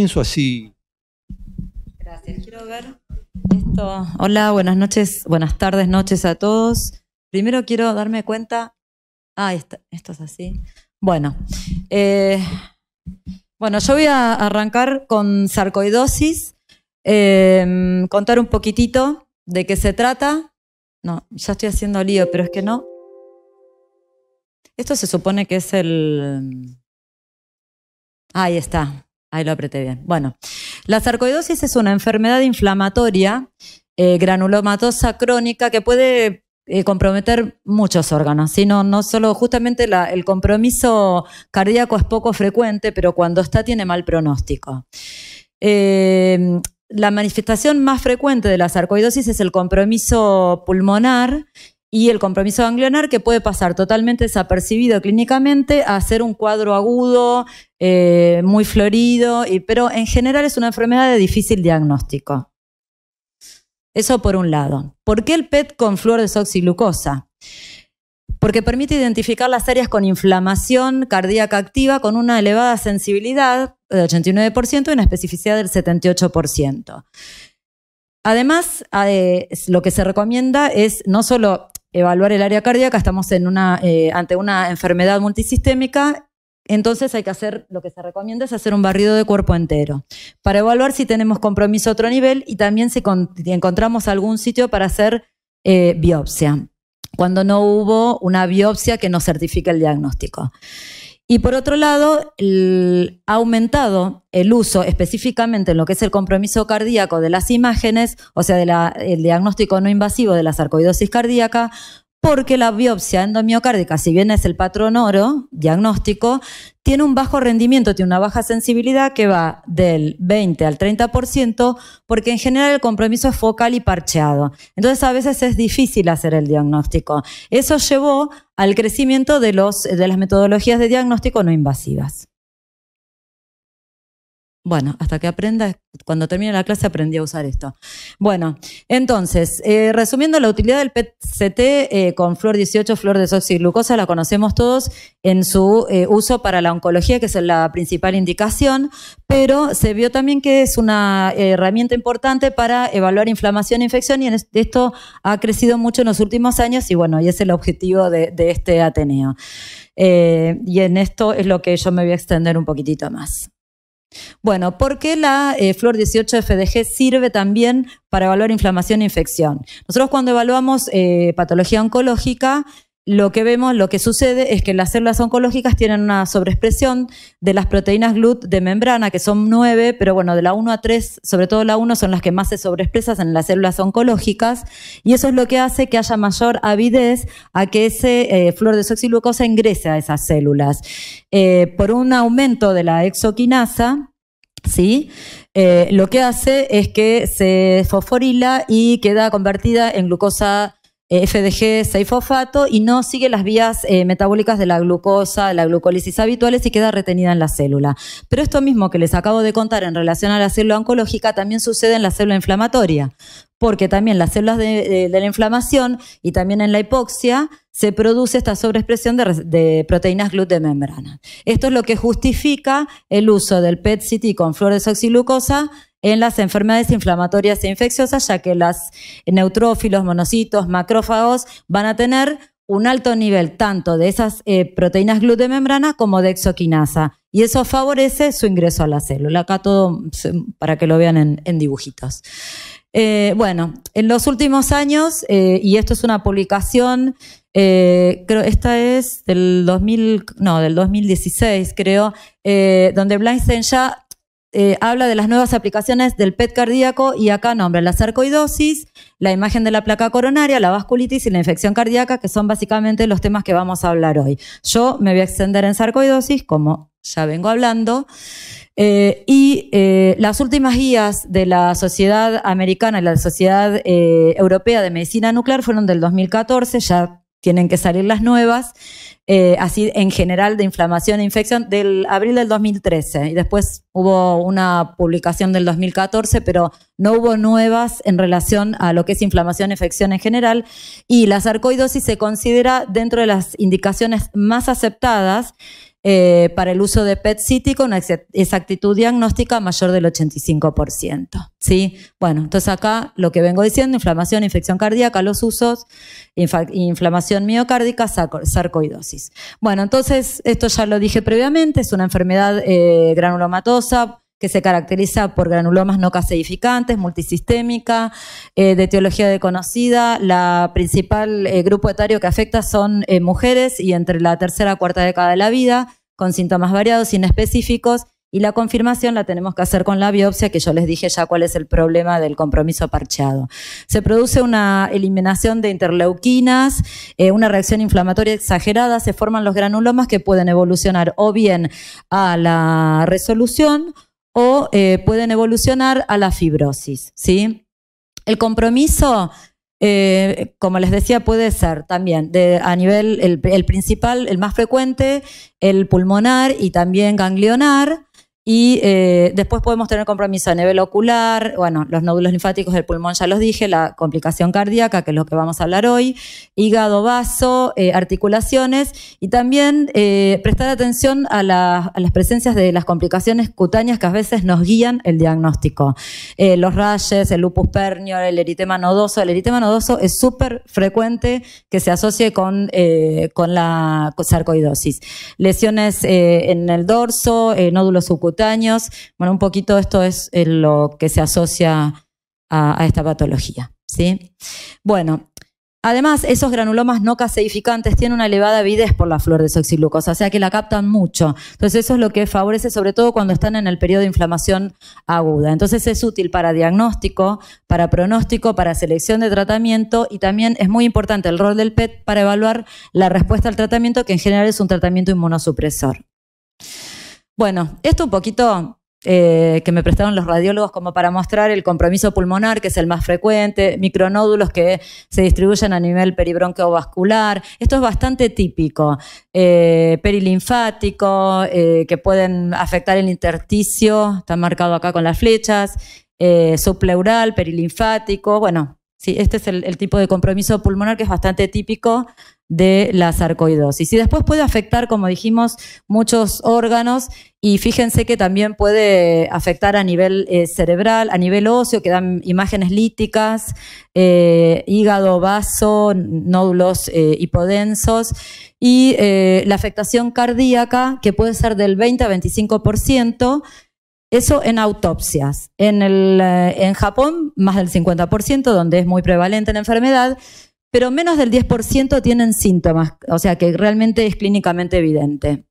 comienzo así. Gracias. Quiero ver esto. Hola, buenas noches, buenas tardes, noches a todos. Primero quiero darme cuenta. Esto es así. Bueno, yo voy a arrancar con sarcoidosis, contar un poquitito de qué se trata. No, ya estoy haciendo lío, pero es que no. Esto se supone que es el... Ahí está, ahí lo apreté bien. Bueno, la sarcoidosis es una enfermedad inflamatoria granulomatosa crónica que puede comprometer muchos órganos, ¿sí? No solo justamente el compromiso cardíaco es poco frecuente, pero cuando está tiene mal pronóstico. La manifestación más frecuente de la sarcoidosis es el compromiso pulmonar y el compromiso ganglionar, que puede pasar totalmente desapercibido clínicamente a ser un cuadro agudo, muy florido, pero en general es una enfermedad de difícil diagnóstico. Eso por un lado. ¿Por qué el PET con fluorodesoxiglucosa? Porque permite identificar las áreas con inflamación cardíaca activa con una elevada sensibilidad del 89% y una especificidad del 78%. Además, lo que se recomienda es no solo evaluar el área cardíaca, estamos ante una enfermedad multisistémica, entonces hay que hacer, lo que se recomienda es hacer un barrido de cuerpo entero para evaluar si tenemos compromiso a otro nivel y también si encontramos algún sitio para hacer biopsia, cuando no hubo una biopsia que nos certifique el diagnóstico. Y por otro lado, ha aumentado el uso específicamente en lo que es el compromiso cardíaco de las imágenes, o sea, el diagnóstico no invasivo de la sarcoidosis cardíaca, porque la biopsia endomiocárdica, si bien es el patrón oro diagnóstico, tiene un bajo rendimiento, tiene una baja sensibilidad que va del 20 al 30%, porque en general el compromiso es focal y parcheado. Entonces a veces es difícil hacer el diagnóstico. Eso llevó al crecimiento de las metodologías de diagnóstico no invasivas. Bueno, hasta que aprenda, cuando termine la clase aprendí a usar esto. Bueno, entonces, resumiendo, la utilidad del PET-CT con fluor 18, fluorodesoxiglucosa, la conocemos todos en su uso para la oncología, que es la principal indicación, pero se vio también que es una herramienta importante para evaluar inflamación e infección, y esto ha crecido mucho en los últimos años, y bueno, y es el objetivo de este Ateneo. Y en esto es lo que yo me voy a extender un poquitito más. Bueno, ¿por qué la fluor 18 FDG sirve también para evaluar inflamación e infección? Nosotros cuando evaluamos patología oncológica, lo que sucede es que las células oncológicas tienen una sobreexpresión de las proteínas GLUT de membrana, que son 9, pero bueno, de la 1 a 3, sobre todo la 1, son las que más se sobreexpresan en las células oncológicas, y eso es lo que hace que haya mayor avidez a que ese fluorodesoxiglucosa ingrese a esas células. Por un aumento de la exoquinasa, ¿sí? Lo que hace es que se fosforila y queda convertida en glucosa FDG 6-fosfato y no sigue las vías metabólicas de la glucosa, de la glucólisis habituales, y queda retenida en la célula. Pero esto mismo que les acabo de contar en relación a la célula oncológica también sucede en la célula inflamatoria, porque también las células de la inflamación y también en la hipoxia se produce esta sobreexpresión de proteínas GLUT de membrana. Esto es lo que justifica el uso del PET-CT con fluorodesoxiglucosa en las enfermedades inflamatorias e infecciosas, ya que los neutrófilos, monocitos, macrófagos van a tener un alto nivel tanto de esas proteínas GLUT de membrana como de exoquinasa, y eso favorece su ingreso a la célula. Acá todo para que lo vean en dibujitos. Bueno, en los últimos años, y esto es una publicación, creo esta es del 2016, creo, donde Bleinstein ya habla de las nuevas aplicaciones del PET cardíaco, y acá nombra la sarcoidosis, la imagen de la placa coronaria, la vasculitis y la infección cardíaca, que son básicamente los temas que vamos a hablar hoy. Yo me voy a extender en sarcoidosis, como ya vengo hablando, las últimas guías de la Sociedad Americana y la Sociedad Europea de Medicina Nuclear fueron del 2014, ya tienen que salir las nuevas, así en general de inflamación e infección, del abril del 2013, y después hubo una publicación del 2014, pero no hubo nuevas en relación a lo que es inflamación e infección en general, y la sarcoidosis se considera dentro de las indicaciones más aceptadas, para el uso de PET-CT con una exactitud diagnóstica mayor del 85%. ¿Sí? Bueno, entonces acá lo que vengo diciendo, inflamación, infección cardíaca, los usos, inflamación miocárdica, sarcoidosis. Bueno, entonces esto ya lo dije previamente, es una enfermedad granulomatosa que se caracteriza por granulomas no caseificantes, multisistémica, de etiología desconocida. La principal grupo etario que afecta son mujeres y entre la tercera a cuarta década de la vida, con síntomas variados, inespecíficos, y la confirmación la tenemos que hacer con la biopsia, que yo les dije ya cuál es el problema del compromiso parcheado. Se produce una eliminación de interleuquinas, una reacción inflamatoria exagerada, se forman los granulomas que pueden evolucionar o bien a la resolución o pueden evolucionar a la fibrosis, ¿sí? El compromiso, como les decía, puede ser también a nivel, el principal, el más frecuente, el pulmonar y también ganglionar. Y después podemos tener compromiso a nivel ocular, bueno, los nódulos linfáticos del pulmón ya los dije, la complicación cardíaca, que es lo que vamos a hablar hoy, hígado, vaso, articulaciones, y también prestar atención a las presencias de las complicaciones cutáneas que a veces nos guían el diagnóstico. Los rayes, el lupus pernio, el eritema nodoso. El eritema nodoso es súper frecuente que se asocie con la sarcoidosis. Lesiones en el dorso, nódulos subcutáneos. Bueno, un poquito esto es lo que se asocia a esta patología, ¿sí? Bueno, además esos granulomas no caseificantes tienen una elevada avidez por la fluordesoxiglucosa, o sea que la captan mucho. Entonces eso es lo que favorece sobre todo cuando están en el periodo de inflamación aguda. Entonces es útil para diagnóstico, para pronóstico, para selección de tratamiento, y también es muy importante el rol del PET para evaluar la respuesta al tratamiento, que en general es un tratamiento inmunosupresor. Bueno, esto un poquito que me prestaron los radiólogos como para mostrar el compromiso pulmonar, que es el más frecuente, micronódulos que se distribuyen a nivel peribronquiovascular. Esto es bastante típico. Perilinfático, que pueden afectar el intersticio, está marcado acá con las flechas, subpleural, perilinfático. Bueno, sí, este es el tipo de compromiso pulmonar que es bastante típico de la sarcoidosis. Y después puede afectar, como dijimos, muchos órganos, y fíjense que también puede afectar a nivel cerebral, a nivel óseo, que dan imágenes líticas, hígado, vaso, nódulos hipodensos, y la afectación cardíaca, que puede ser del 20 a 25%, eso en autopsias. En Japón, más del 50%, donde es muy prevalente la enfermedad, pero menos del 10% tienen síntomas, o sea que realmente es clínicamente evidente.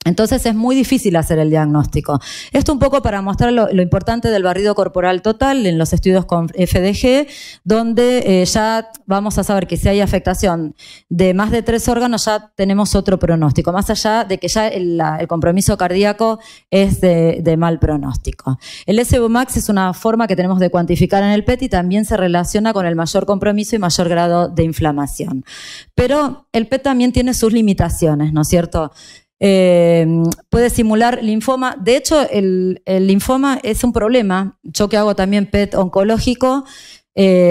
Entonces es muy difícil hacer el diagnóstico. Esto un poco para mostrar lo importante del barrido corporal total en los estudios con FDG, donde ya vamos a saber que si hay afectación de más de 3 órganos ya tenemos otro pronóstico, más allá de que ya el compromiso cardíaco es de mal pronóstico. El SBmax es una forma que tenemos de cuantificar en el PET y también se relaciona con el mayor compromiso y mayor grado de inflamación. Pero el PET también tiene sus limitaciones, ¿no es cierto? Puede simular linfoma. De hecho, el linfoma es un problema. Yo que hago también PET oncológico,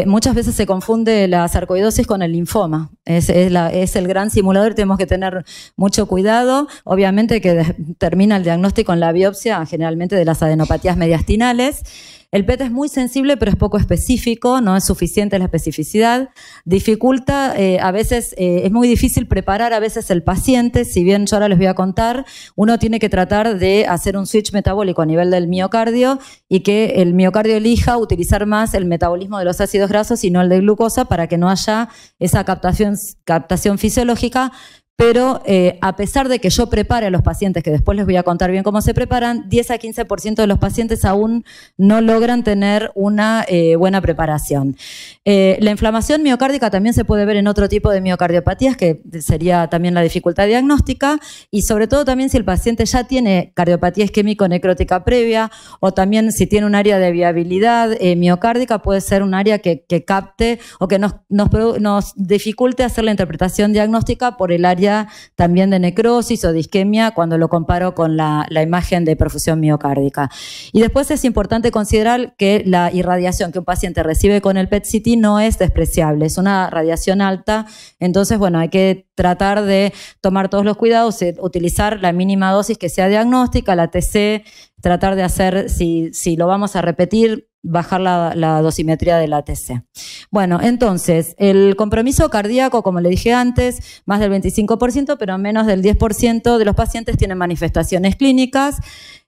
muchas veces se confunde la sarcoidosis con el linfoma. Es el gran simulador, tenemos que tener mucho cuidado. Obviamente que termina el diagnóstico en la biopsia, generalmente de las adenopatías mediastinales. El PET es muy sensible, pero es poco específico, no es suficiente la especificidad. Dificulta, a veces es muy difícil preparar a veces el paciente, si bien yo ahora les voy a contar, uno tiene que tratar de hacer un switch metabólico a nivel del miocardio y que el miocardio elija utilizar más el metabolismo de los ácidos grasos y no el de glucosa para que no haya esa captación fisiológica. Pero a pesar de que yo prepare a los pacientes, que después les voy a contar bien cómo se preparan, 10 a 15% de los pacientes aún no logran tener una buena preparación. La inflamación miocárdica también se puede ver en otro tipo de miocardiopatías, que sería también la dificultad diagnóstica, y sobre todo también si el paciente ya tiene cardiopatía isquémico-necrótica previa, o también si tiene un área de viabilidad miocárdica, puede ser un área que capte o que nos dificulte hacer la interpretación diagnóstica por el área evidencia también de necrosis o de isquemia cuando lo comparo con la imagen de perfusión miocárdica. Y después es importante considerar que la irradiación que un paciente recibe con el PET-CT no es despreciable, es una radiación alta, entonces, bueno, hay que tratar de tomar todos los cuidados, utilizar la mínima dosis que sea diagnóstica, la TC, tratar de hacer, si lo vamos a repetir, bajar la dosimetría de la TC. Bueno, entonces, el compromiso cardíaco, como le dije antes, más del 25%, pero menos del 10% de los pacientes tienen manifestaciones clínicas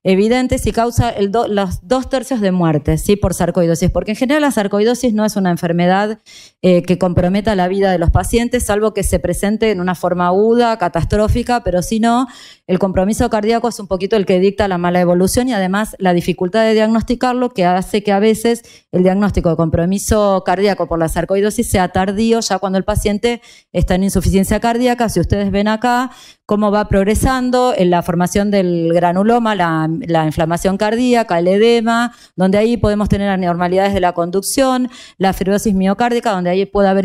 evidentes y causa los 2/3 de muertes, ¿sí? Por sarcoidosis, porque en general la sarcoidosis no es una enfermedad que comprometa la vida de los pacientes, salvo que se presente en una forma aguda, catastrófica, pero si no, el compromiso cardíaco es un poquito el que dicta la mala evolución y además la dificultad de diagnosticarlo, que hace que a veces el diagnóstico de compromiso cardíaco por la sarcoidosis sea tardío, ya cuando el paciente está en insuficiencia cardíaca. Si ustedes ven acá cómo va progresando en la formación del granuloma, la inflamación cardíaca, el edema, donde ahí podemos tener anormalidades de la conducción, la fibrosis miocárdica, donde ahí puede haber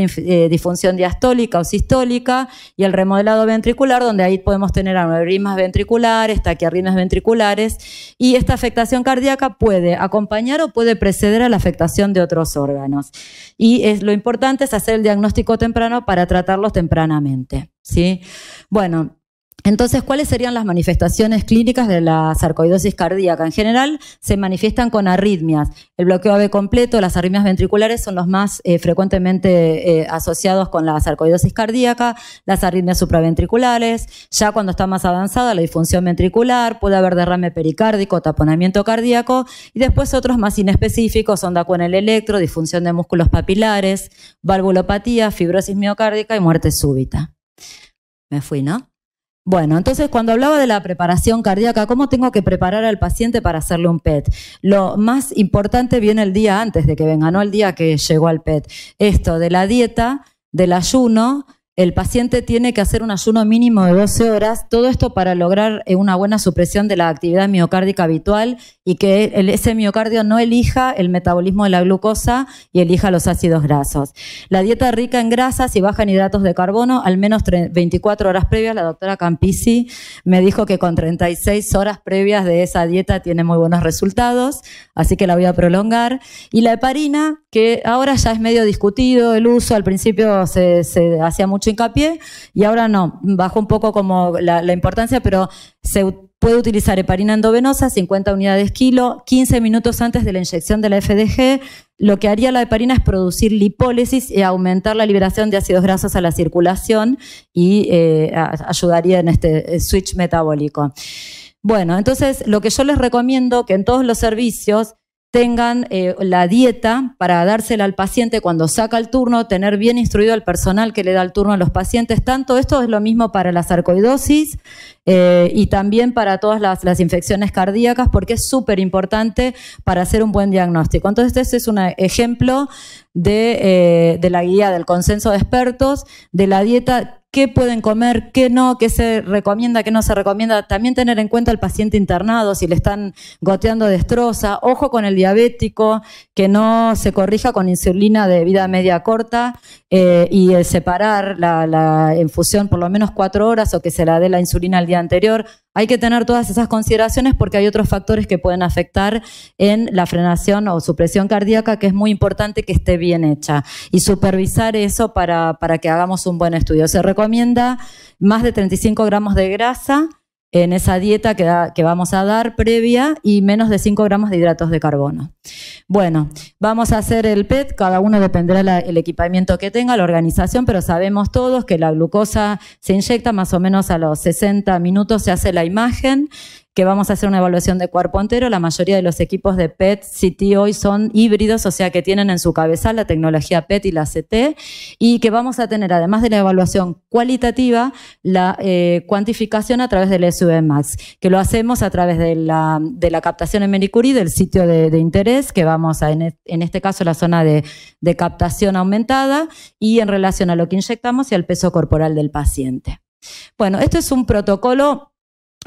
disfunción diastólica o sistólica, y el remodelado ventricular, donde ahí podemos tener aneurismas ventriculares, taquiarritmias ventriculares, y esta afectación cardíaca puede acompañar o puede preceder a la afectación de otros órganos. Y lo importante es hacer el diagnóstico temprano para tratarlos tempranamente, ¿sí? Bueno, entonces, ¿cuáles serían las manifestaciones clínicas de la sarcoidosis cardíaca? En general, se manifiestan con arritmias. El bloqueo AV completo, las arritmias ventriculares son los más frecuentemente asociados con la sarcoidosis cardíaca, las arritmias supraventriculares, ya cuando está más avanzada la disfunción ventricular, puede haber derrame pericárdico, taponamiento cardíaco, y después otros más inespecíficos, onda con el electro, disfunción de músculos papilares, valvulopatía, fibrosis miocárdica y muerte súbita. Me fui, ¿no? Bueno, entonces cuando hablaba de la preparación cardíaca, ¿cómo tengo que preparar al paciente para hacerle un PET? Lo más importante viene el día antes de que venga, no el día que llegó al PET. Esto de la dieta, del ayuno, el paciente tiene que hacer un ayuno mínimo de 12 horas, todo esto para lograr una buena supresión de la actividad miocárdica habitual y que ese miocardio no elija el metabolismo de la glucosa y elija los ácidos grasos. La dieta rica en grasas y baja en hidratos de carbono, al menos 24 horas previas. La doctora Campisi me dijo que con 36 horas previas de esa dieta tiene muy buenos resultados, así que la voy a prolongar. Y la heparina, que ahora ya es medio discutido el uso, al principio se hacía mucho hincapié y ahora no, bajó un poco como la importancia, pero se puede utilizar heparina endovenosa, 50 unidades kilo, 15 minutos antes de la inyección de la FDG. Lo que haría la heparina es producir lipólisis y aumentar la liberación de ácidos grasos a la circulación y ayudaría en este switch metabólico. Bueno, entonces lo que yo les recomiendo que en todos los servicios tengan la dieta para dársela al paciente cuando saca el turno, tener bien instruido al personal que le da el turno a los pacientes. Tanto esto es lo mismo para la sarcoidosis y también para todas las infecciones cardíacas, porque es súper importante para hacer un buen diagnóstico. Entonces, este es un ejemplo de la guía del consenso de expertos, de la dieta. ¿Qué pueden comer? ¿Qué no? ¿Qué se recomienda? ¿Qué no se recomienda? También tener en cuenta al paciente internado, si le están goteando destroza. Ojo con el diabético, que no se corrija con insulina de vida media corta y separar la infusión por lo menos 4 horas o que se la dé la insulina el día anterior. Hay que tener todas esas consideraciones porque hay otros factores que pueden afectar en la frenación o supresión cardíaca, que es muy importante que esté bien hecha. Y supervisar eso para que hagamos un buen estudio. Se recomienda más de 35 gramos de grasa en esa dieta que vamos a dar previa y menos de 5 gramos de hidratos de carbono. Bueno, vamos a hacer el PET, cada uno dependerá el equipamiento que tenga, la organización, pero sabemos todos que la glucosa se inyecta más o menos a los 60 minutos, se hace la imagen, que vamos a hacer una evaluación de cuerpo entero. La mayoría de los equipos de PET-CT hoy son híbridos, o sea que tienen en su cabezal la tecnología PET y la CT, y que vamos a tener, además de la evaluación cualitativa, la cuantificación a través del SUV Max, que lo hacemos a través de la captación en Marie Curie, del sitio de interés, que vamos a, en este caso, la zona de captación aumentada, y en relación a lo que inyectamos y al peso corporal del paciente. Bueno, esto es un protocolo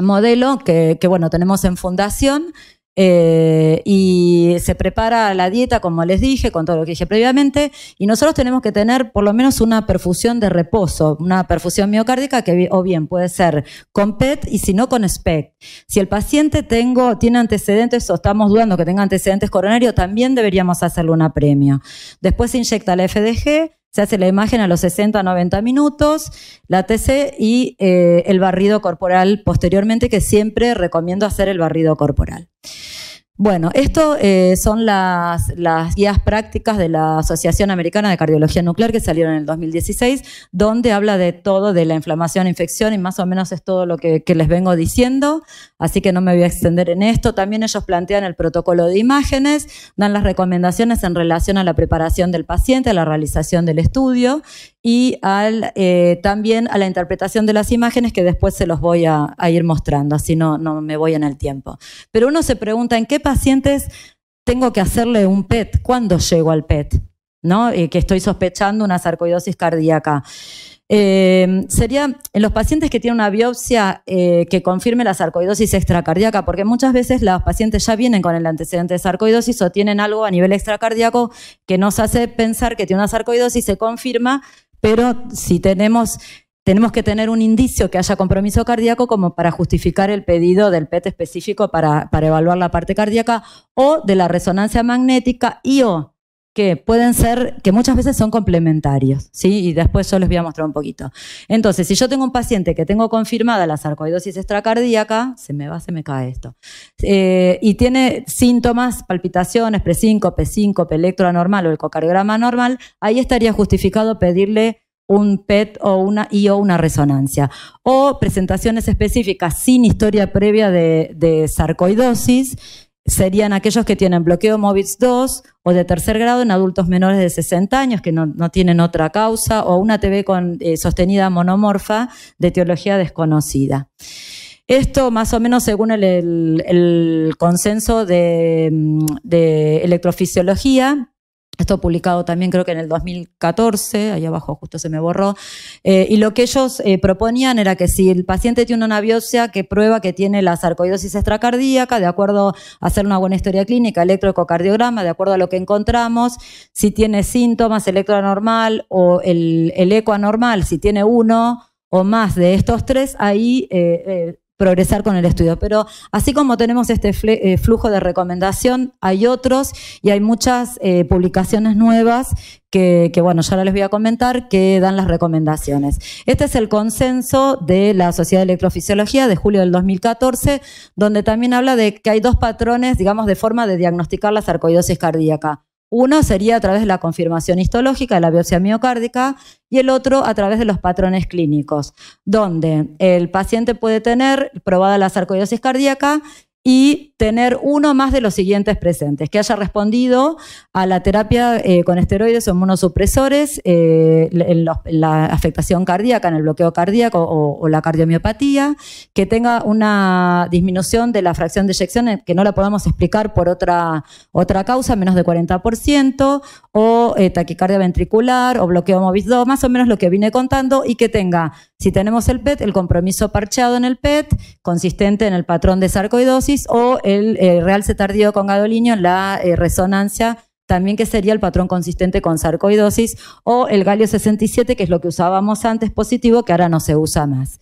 modelo que bueno, tenemos en fundación. y se prepara la dieta, como les dije, con todo lo que dije previamente, y nosotros tenemos que tener por lo menos una perfusión de reposo, una perfusión miocárdica que o bien puede ser con PET y si no con SPECT. Si el paciente tiene antecedentes o estamos dudando que tenga antecedentes coronarios, también deberíamos hacerle una premio. Después se inyecta la FDG, se hace la imagen a los 60 a 90 minutos, la TC y el barrido corporal posteriormente, que siempre recomiendo hacer el barrido corporal. Bueno, esto son las guías prácticas de la Asociación Americana de Cardiología Nuclear que salieron en el 2016, donde habla de todo, de la inflamación, infección, y más o menos es todo lo que les vengo diciendo, así que no me voy a extender en esto. También ellos plantean el protocolo de imágenes, dan las recomendaciones en relación a la preparación del paciente, a la realización del estudio y también a la interpretación de las imágenes, que después se los voy a ir mostrando, así no me voy en el tiempo. Pero uno se pregunta, ¿en qué pacientes tengo que hacerle un PET? ¿Cuándo llego al PET? ¿No? Que estoy sospechando una sarcoidosis cardíaca. Sería en los pacientes que tienen una biopsia que confirme la sarcoidosis extracardíaca, porque muchas veces los pacientes ya vienen con el antecedente de sarcoidosis o tienen algo a nivel extracardíaco que nos hace pensar que tiene una sarcoidosis, se confirma, pero si tenemos que tener un indicio que haya compromiso cardíaco como para justificar el pedido del PET específico para evaluar la parte cardíaca, o de la resonancia magnética o que pueden ser, que muchas veces son complementarios, ¿sí? Y después yo les voy a mostrar un poquito. Entonces, si yo tengo un paciente que tengo confirmada la sarcoidosis extracardíaca, se me cae esto, y tiene síntomas, palpitaciones, presíncope, síncope, electro anormal o ecocardiograma normal, ahí estaría justificado pedirle un PET o una resonancia. O presentaciones específicas sin historia previa de sarcoidosis, serían aquellos que tienen bloqueo MOBITS 2 o de tercer grado en adultos menores de 60 años que no tienen otra causa, o una TB sostenida monomorfa de etiología desconocida. Esto más o menos según el consenso de electrofisiología. Esto publicado también creo que en el 2014, ahí abajo justo se me borró, y lo que ellos proponían era que si el paciente tiene una biopsia que prueba que tiene la sarcoidosis extracardíaca, de acuerdo a hacer una buena historia clínica, electroecocardiograma, de acuerdo a lo que encontramos, si tiene síntomas, electro anormal o el eco anormal, si tiene uno o más de estos tres, ahí progresar con el estudio. Pero así como tenemos este flujo de recomendación, hay otros y hay muchas publicaciones nuevas que bueno, ya ahora les voy a comentar, que dan las recomendaciones. Este es el consenso de la Sociedad de Electrofisiología de julio del 2014, donde también habla de que hay dos patrones, digamos, de forma de diagnosticar la sarcoidosis cardíaca. Uno sería a través de la confirmación histológica de la biopsia miocárdica y el otro a través de los patrones clínicos, donde el paciente puede tener probada la sarcoidosis cardíaca y tener uno más de los siguientes presentes: que haya respondido a la terapia con esteroides o inmunosupresores, la afectación cardíaca, en el bloqueo cardíaco o la cardiomiopatía, que tenga una disminución de la fracción de eyección que no la podamos explicar por otra causa, menos de 40%, o taquicardia ventricular o bloqueo MOBITS 2, más o menos lo que vine contando, y que tenga, si tenemos el PET, el compromiso parcheado en el PET, consistente en el patrón de sarcoidosis, o el realce tardío con gadolinio en la resonancia, también que sería el patrón consistente con sarcoidosis, o el galio 67, que es lo que usábamos antes positivo, que ahora no se usa más.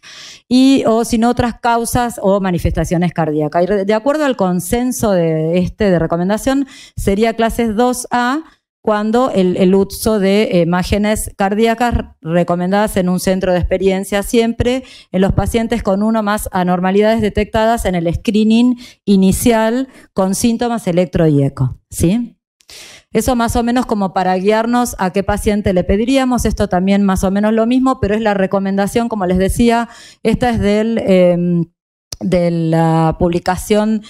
O si no, otras causas o manifestaciones cardíacas. Y de acuerdo al consenso de recomendación, sería clases 2A, cuando el uso de imágenes cardíacas recomendadas en un centro de experiencia siempre en los pacientes con uno más anormalidades detectadas en el screening inicial con síntomas electro y eco, ¿sí? Eso más o menos como para guiarnos a qué paciente le pediríamos. Esto también más o menos lo mismo, pero es la recomendación, como les decía, esta es de la publicación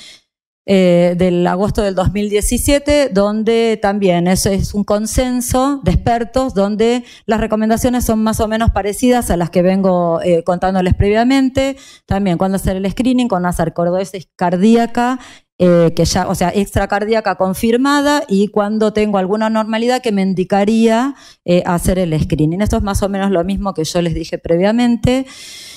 del agosto del 2017, donde también eso es un consenso de expertos, donde las recomendaciones son más o menos parecidas a las que vengo contándoles previamente. También cuando hacer el screening con una sarcoidosis cardíaca, que ya, o sea, extracardíaca confirmada, y cuando tengo alguna anormalidad que me indicaría hacer el screening. Esto es más o menos lo mismo que yo les dije previamente.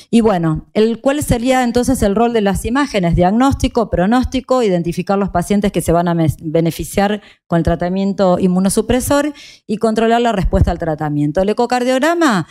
Y bueno, ¿cuál sería entonces el rol de las imágenes? Diagnóstico, pronóstico, identificar los pacientes que se van a beneficiar con el tratamiento inmunosupresor y controlar la respuesta al tratamiento. El ecocardiograma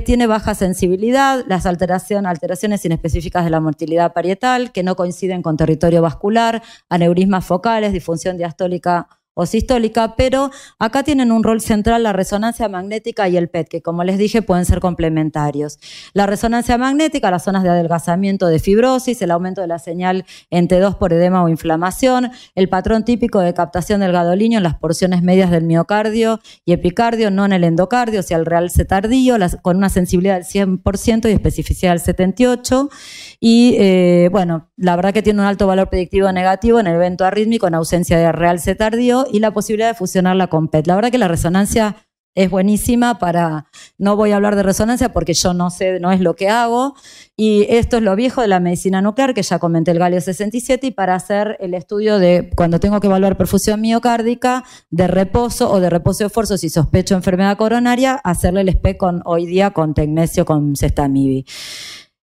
tiene baja sensibilidad, las alteraciones inespecíficas de la motilidad parietal que no coinciden con territorio vascular, aneurismas focales, disfunción diastólica o sistólica, pero acá tienen un rol central la resonancia magnética y el PET, que como les dije pueden ser complementarios. La resonancia magnética, las zonas de adelgazamiento de fibrosis, el aumento de la señal en T2 por edema o inflamación, el patrón típico de captación del gadolinio en las porciones medias del miocardio y epicardio, no en el endocardio, o sea, el realce tardío, con una sensibilidad del 100% y especificidad del 78%, y bueno, la verdad que tiene un alto valor predictivo negativo en el evento arrítmico en ausencia de realce tardío, y la posibilidad de fusionarla con PET. La verdad que la resonancia es buenísima no voy a hablar de resonancia porque yo no sé, no es lo que hago, y esto es lo viejo de la medicina nuclear, que ya comenté el galio 67, y para hacer el estudio de cuando tengo que evaluar perfusión miocárdica, de reposo o de reposo de esfuerzo, si sospecho enfermedad coronaria, hacerle el SPECT hoy día con tecnesio, con Cestamivir.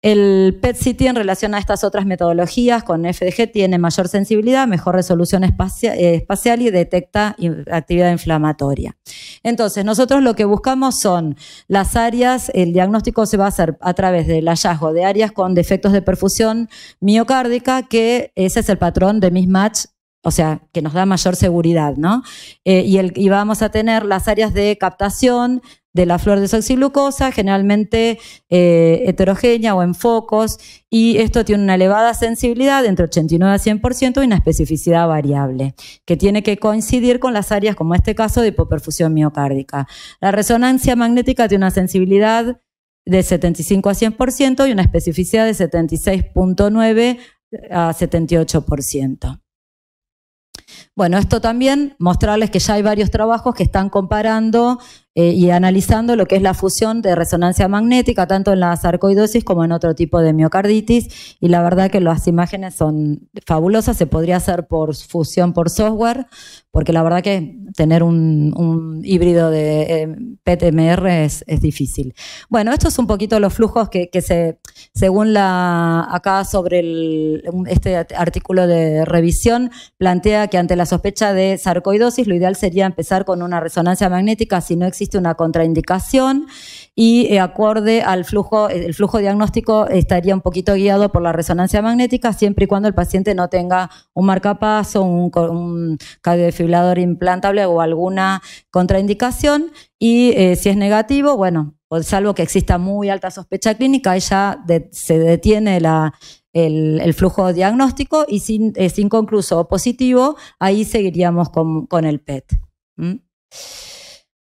El PET-CT en relación a estas otras metodologías con FDG tiene mayor sensibilidad, mejor resolución espacial y detecta actividad inflamatoria. Entonces, nosotros lo que buscamos son las áreas, el diagnóstico se va a hacer a través del hallazgo de áreas con defectos de perfusión miocárdica, que ese es el patrón de mismatch, o sea, que nos da mayor seguridad, ¿no? Y vamos a tener las áreas de captación de la flor desoxiglucosa, generalmente heterogénea o en focos, y esto tiene una elevada sensibilidad, entre 89 a 100%, y una especificidad variable, que tiene que coincidir con las áreas, como este caso, de hipoperfusión miocárdica. La resonancia magnética tiene una sensibilidad de 75 a 100% y una especificidad de 76.9 a 78%. Bueno, esto también mostrarles que ya hay varios trabajos que están comparando y analizando lo que es la fusión de resonancia magnética, tanto en la sarcoidosis como en otro tipo de miocarditis, y la verdad que las imágenes son fabulosas. Se podría hacer por fusión por software, porque la verdad que tener un híbrido de PET-MR es difícil. Bueno, estos son un poquito los flujos que según acá sobre este artículo de revisión, plantea que ante la sospecha de sarcoidosis lo ideal sería empezar con una resonancia magnética si no existe una contraindicación, y acorde al flujo, el flujo diagnóstico estaría un poquito guiado por la resonancia magnética, siempre y cuando el paciente no tenga un marcapaso, un cardiodefibrilador implantable o alguna contraindicación, y si es negativo, bueno, pues salvo que exista muy alta sospecha clínica, ahí ya se detiene el flujo diagnóstico, y si es inconcluso o positivo, ahí seguiríamos con el PET.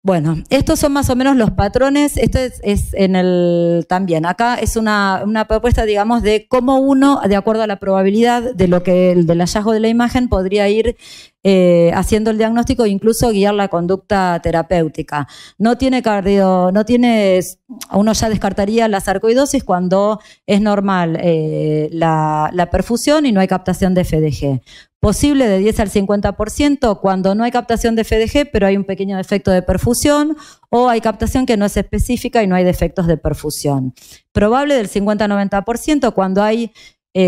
Bueno, estos son más o menos los patrones. Esto es también. Acá es una propuesta, digamos, de cómo uno, de acuerdo a la probabilidad de del hallazgo de la imagen, podría ir haciendo el diagnóstico e incluso guiar la conducta terapéutica. Uno ya descartaría la sarcoidosis cuando es normal la perfusión y no hay captación de FDG. Posible de 10 al 50% cuando no hay captación de FDG, pero hay un pequeño defecto de perfusión, o hay captación que no es específica y no hay defectos de perfusión. Probable del 50 al 90% cuando hay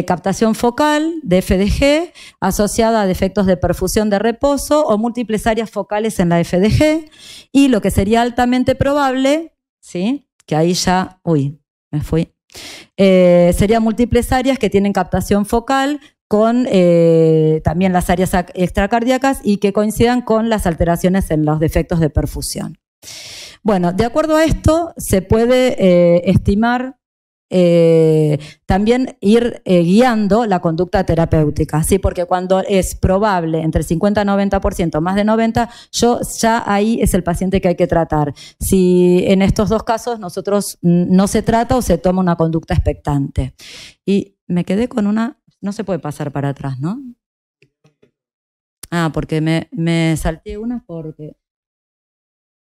captación focal de FDG asociada a defectos de perfusión de reposo o múltiples áreas focales en la FDG, y lo que sería altamente probable, ¿sí? Que ahí ya, me fui, serían múltiples áreas que tienen captación focal con también las áreas extracardíacas y que coincidan con las alteraciones en los defectos de perfusión. Bueno, de acuerdo a esto se puede estimar también ir guiando la conducta terapéutica, ¿sí? Porque cuando es probable entre 50 y 90%, más de 90%, ya ahí es el paciente que hay que tratar. Si en estos dos casos nosotros no se trata o se toma una conducta expectante. Y me quedé con no se puede pasar para atrás, ¿no? Porque me salté una porque...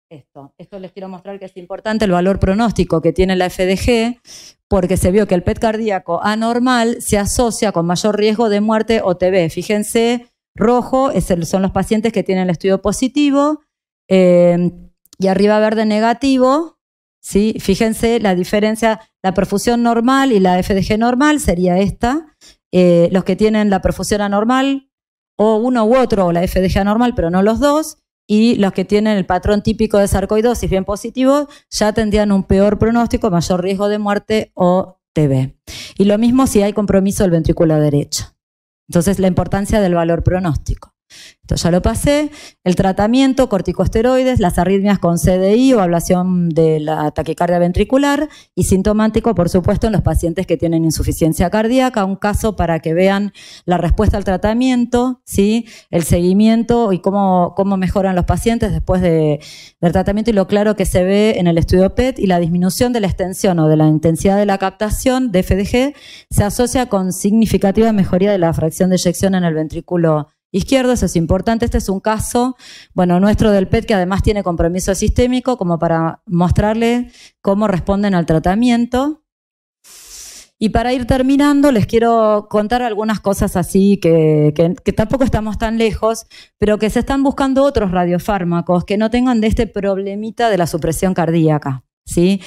Esto les quiero mostrar que es importante, el valor pronóstico que tiene la FDG, porque se vio que el PET cardíaco anormal se asocia con mayor riesgo de muerte o TB. Fíjense, rojo son los pacientes que tienen el estudio positivo, y arriba verde negativo, ¿sí? Fíjense la diferencia, la perfusión normal y la FDG normal sería esta. Los que tienen la perfusión anormal, o uno u otro, o la FDG anormal, pero no los dos, y los que tienen el patrón típico de sarcoidosis bien positivo, ya tendrían un peor pronóstico, mayor riesgo de muerte o TB. Y lo mismo si hay compromiso del ventrículo derecho. Entonces, la importancia del valor pronóstico. Esto ya lo pasé. El tratamiento, corticosteroides, las arritmias con CDI o ablación de la taquicardia ventricular, y sintomático, por supuesto, en los pacientes que tienen insuficiencia cardíaca. Un caso para que vean la respuesta al tratamiento, ¿sí? El seguimiento y cómo mejoran los pacientes después del tratamiento, y lo claro que se ve en el estudio PET, y la disminución de la extensión o de la intensidad de la captación de FDG se asocia con significativa mejoría de la fracción de eyección en el ventrículo izquierdo. Eso es importante. Este es un caso, bueno, nuestro del PET, que además tiene compromiso sistémico, como para mostrarle cómo responden al tratamiento. Y para ir terminando, les quiero contar algunas cosas así que tampoco estamos tan lejos, pero que se están buscando otros radiofármacos que no tengan de este problemita de la supresión cardíaca, ¿sí?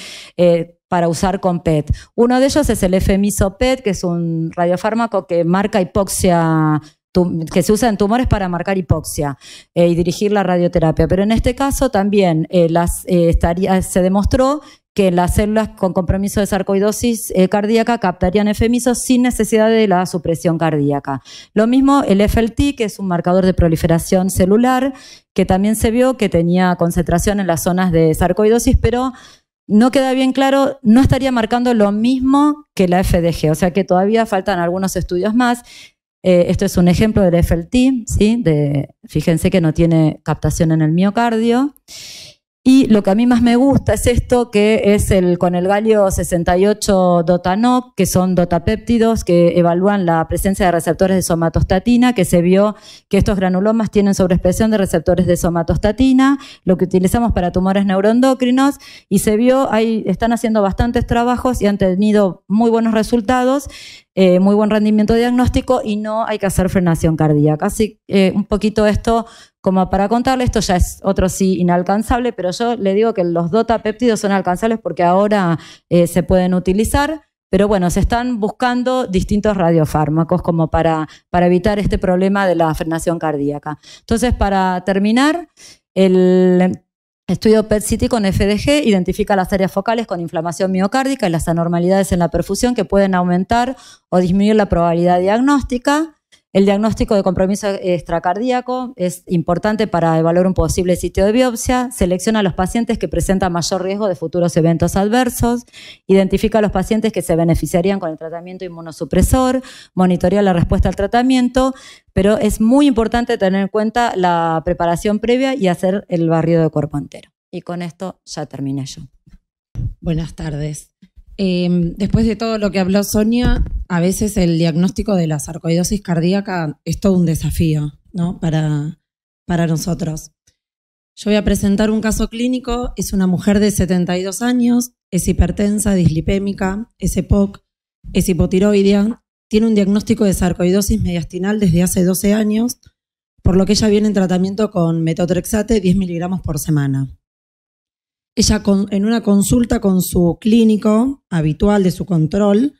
Para usar con PET. Uno de ellos es el Efemiso-PET, que es un radiofármaco que marca hipoxia, que se usa en tumores para marcar hipoxia y dirigir la radioterapia. Pero en este caso también se demostró que las células con compromiso de sarcoidosis cardíaca captarían efemiso sin necesidad de la supresión cardíaca. Lo mismo el FLT, que es un marcador de proliferación celular, que también se vio que tenía concentración en las zonas de sarcoidosis, pero no queda bien claro, no estaría marcando lo mismo que la FDG, o sea que todavía faltan algunos estudios más. Esto es un ejemplo del FLT, ¿sí? Fíjense que no tiene captación en el miocardio. Y lo que a mí más me gusta es esto, que es con el galio 68 DOTA-NOC, que son dotapéptidos que evalúan la presencia de receptores de somatostatina, que se vio que estos granulomas tienen sobreexpresión de receptores de somatostatina, lo que utilizamos para tumores neuroendocrinos, y se vio, están haciendo bastantes trabajos y han tenido muy buenos resultados, muy buen rendimiento diagnóstico, y no hay que hacer frenación cardíaca. Así un poquito esto como para contarle. Esto ya es otro sí inalcanzable, pero yo le digo que los dotapéptidos son alcanzables porque ahora se pueden utilizar, pero bueno, se están buscando distintos radiofármacos como para evitar este problema de la frenación cardíaca. Entonces, para terminar, el estudio PET-CT con FDG identifica las áreas focales con inflamación miocárdica y las anormalidades en la perfusión que pueden aumentar o disminuir la probabilidad diagnóstica. El diagnóstico de compromiso extracardíaco es importante para evaluar un posible sitio de biopsia. Selecciona a los pacientes que presentan mayor riesgo de futuros eventos adversos. Identifica a los pacientes que se beneficiarían con el tratamiento inmunosupresor. Monitorea la respuesta al tratamiento. Pero es muy importante tener en cuenta la preparación previa y hacer el barrido de cuerpo entero. Y con esto ya terminé yo. Buenas tardes. Después de todo lo que habló Sonia, a veces el diagnóstico de la sarcoidosis cardíaca es todo un desafío, ¿no? para nosotros. Yo voy a presentar un caso clínico. Es una mujer de 72 años, es hipertensa, dislipémica, es EPOC, es hipotiroidea, tiene un diagnóstico de sarcoidosis mediastinal desde hace 12 años, por lo que ella viene en tratamiento con metotrexate 10 miligramos por semana. Ella en una consulta con su clínico habitual de su control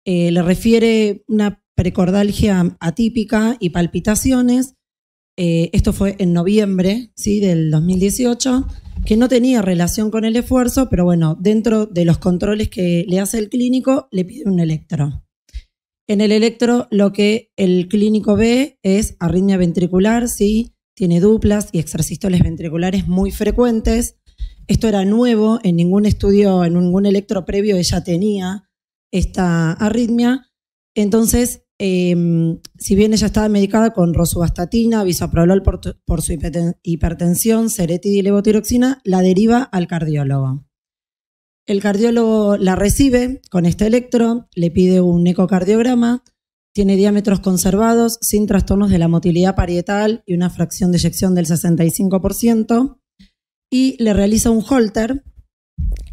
le refiere una precordalgia atípica y palpitaciones. Esto fue en noviembre, ¿sí?, del 2018, que no tenía relación con el esfuerzo, pero bueno, dentro de los controles que le hace el clínico, le pide un electro. En el electro lo que el clínico ve es arritmia ventricular, ¿sí? Tiene duplas y extrasístoles ventriculares muy frecuentes. Esto era nuevo, en ningún estudio, en ningún electro previo ella tenía esta arritmia. Entonces, si bien ella estaba medicada con rosuvastatina, bisoprolol por su hipertensión, Seretid y levotiroxina, la deriva al cardiólogo. El cardiólogo la recibe con este electro, le pide un ecocardiograma, tiene diámetros conservados, sin trastornos de la motilidad parietal y una fracción de eyección del 65%. Y le realiza un Holter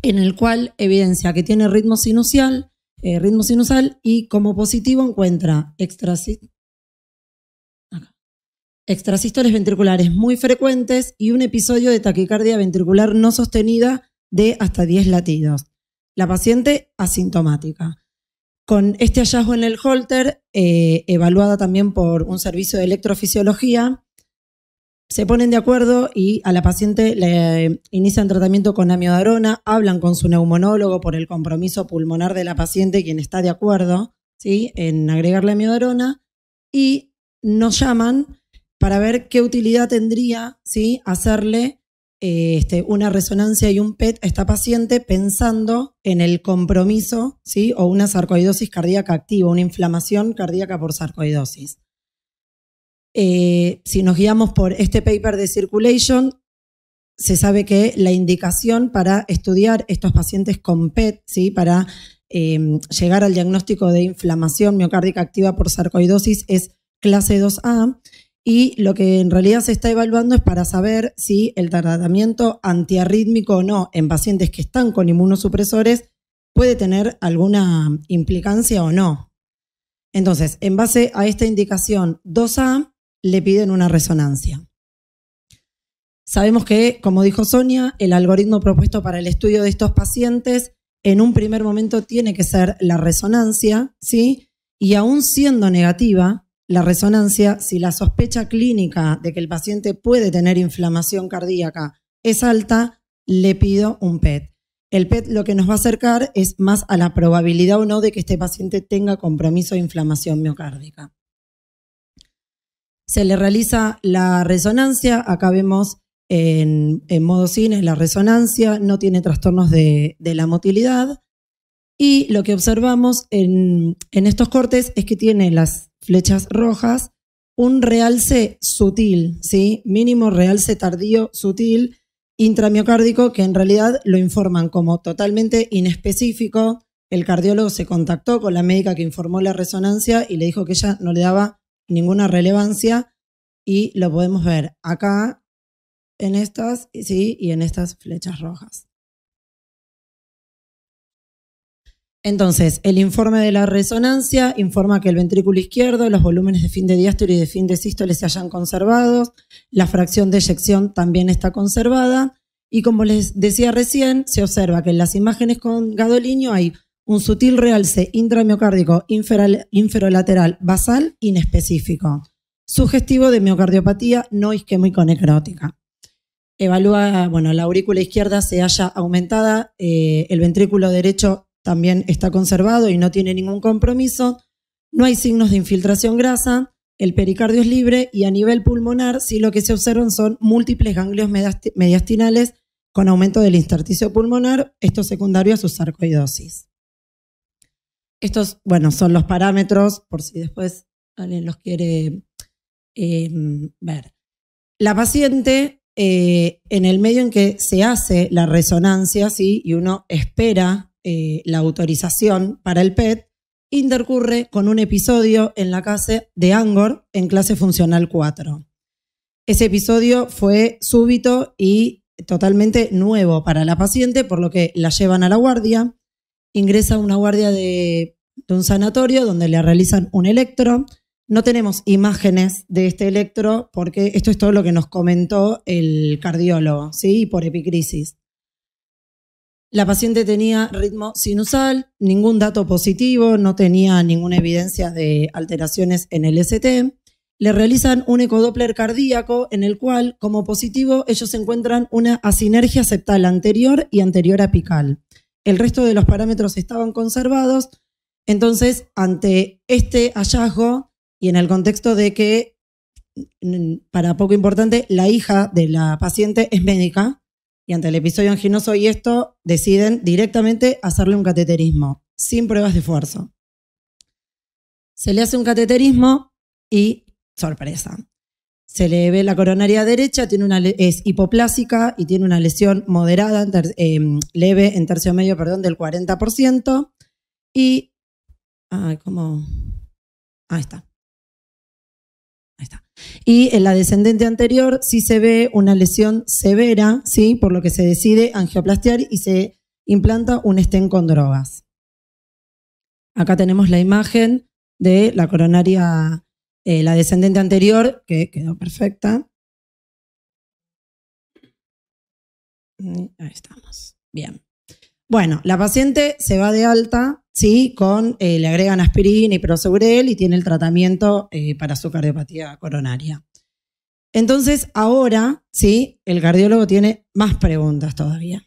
en el cual evidencia que tiene ritmo sinusal y como positivo encuentra extrasístoles ventriculares muy frecuentes y un episodio de taquicardia ventricular no sostenida de hasta 10 latidos. La paciente asintomática. Con este hallazgo en el Holter, evaluada también por un servicio de electrofisiología, se ponen de acuerdo y a la paciente le inician tratamiento con amiodarona, hablan con su neumonólogo por el compromiso pulmonar de la paciente, quien está de acuerdo, ¿sí?, en agregarle amiodarona, y nos llaman para ver qué utilidad tendría, ¿sí?, hacerle una resonancia y un PET a esta paciente pensando en el compromiso, ¿sí?, o una sarcoidosis cardíaca activa, una inflamación cardíaca por sarcoidosis. Si nos guiamos por este paper de Circulation, se sabe que la indicación para estudiar estos pacientes con PET, ¿sí?, para llegar al diagnóstico de inflamación miocárdica activa por sarcoidosis es clase 2A, y lo que en realidad se está evaluando es para saber si el tratamiento antiarrítmico o no en pacientes que están con inmunosupresores puede tener alguna implicancia o no. Entonces, en base a esta indicación 2A, le piden una resonancia. Sabemos que, como dijo Sonia, el algoritmo propuesto para el estudio de estos pacientes en un primer momento tiene que ser la resonancia, ¿sí? Y aún siendo negativa la resonancia, si la sospecha clínica de que el paciente puede tener inflamación cardíaca es alta, le pido un PET. El PET lo que nos va a acercar es más a la probabilidad o no de que este paciente tenga compromiso de inflamación miocárdica. Se le realiza la resonancia, acá vemos en modo cine la resonancia, no tiene trastornos de la motilidad, y lo que observamos en estos cortes es que tiene las flechas rojas un realce sutil, ¿sí?, mínimo realce tardío sutil intramiocárdico, que en realidad lo informan como totalmente inespecífico. El cardiólogo se contactó con la médica que informó la resonancia y le dijo que ella no le daba ninguna relevancia, y lo podemos ver acá en estas, ¿sí?, y en estas flechas rojas. Entonces, el informe de la resonancia informa que el ventrículo izquierdo, los volúmenes de fin de diástole y de fin de sístole se hayan conservado, la fracción de eyección también está conservada, y como les decía recién, se observa que en las imágenes con gadolinio hay un sutil realce intramiocárdico inferolateral basal inespecífico, sugestivo de miocardiopatía no isquémico-necrótica. Evalúa, bueno, la aurícula izquierda se halla aumentada, el ventrículo derecho también está conservado y no tiene ningún compromiso, no hay signos de infiltración grasa, el pericardio es libre, y a nivel pulmonar sí lo que se observan son múltiples ganglios mediastinales con aumento del intersticio pulmonar, esto secundario a su sarcoidosis. Estos, bueno, son los parámetros, por si después alguien los quiere ver. La paciente, en el medio en que se hace la resonancia, ¿sí?, y uno espera la autorización para el PET, intercurre con un episodio en la casa de Angor en clase funcional 4. Ese episodio fue súbito y totalmente nuevo para la paciente, por lo que la llevan a la guardia, ingresa a una guardia de un sanatorio donde le realizan un electro. No tenemos imágenes de este electro porque esto es todo lo que nos comentó el cardiólogo, ¿sí?, por epicrisis. La paciente tenía ritmo sinusal, ningún dato positivo, no tenía ninguna evidencia de alteraciones en el ST. Le realizan un ecodoppler cardíaco en el cual, como positivo, ellos encuentran una asinergia septal anterior y anterior apical. El resto de los parámetros estaban conservados. Entonces, ante este hallazgo y en el contexto de que, para poco importante, la hija de la paciente es médica, y ante el episodio anginoso y esto, deciden directamente hacerle un cateterismo, sin pruebas de esfuerzo. Se le hace un cateterismo y, sorpresa, se le ve la coronaria derecha, es hipoplásica y tiene una lesión moderada, leve en tercio medio, del 40%. Y, ahí está. Y en la descendente anterior sí se ve una lesión severa, ¿sí?, por lo que se decide angioplastiar y se implanta un stent con drogas. Acá tenemos la imagen de la coronaria, la descendente anterior, que quedó perfecta. Ahí estamos. Bien. Bueno, la paciente se va de alta, ¿sí? Le agregan aspirina y Proseurel y tiene el tratamiento para su cardiopatía coronaria. Entonces, ahora, ¿sí? El cardiólogo tiene más preguntas todavía.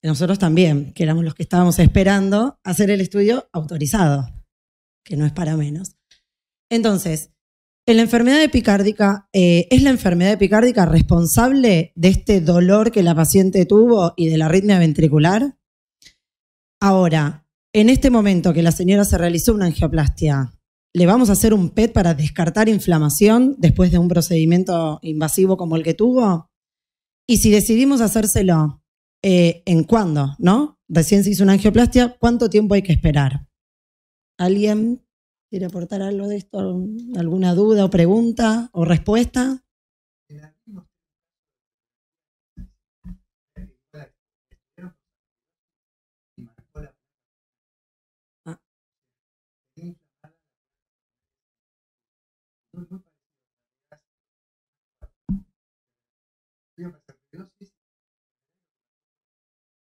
Nosotros también, que éramos los que estábamos esperando hacer el estudio autorizado, que no es para menos. Entonces, en la enfermedad epicárdica, ¿es la enfermedad epicárdica responsable de este dolor que la paciente tuvo y de la arritmia ventricular? Ahora, en este momento que la señora se realizó una angioplastia, ¿le vamos a hacer un PET para descartar inflamación después de un procedimiento invasivo como el que tuvo? Y si decidimos hacérselo, ¿en cuándo? ¿No? Recién se hizo una angioplastia, ¿cuánto tiempo hay que esperar? ¿Alguien quiere aportar algo de esto? ¿Alguna duda o pregunta o respuesta?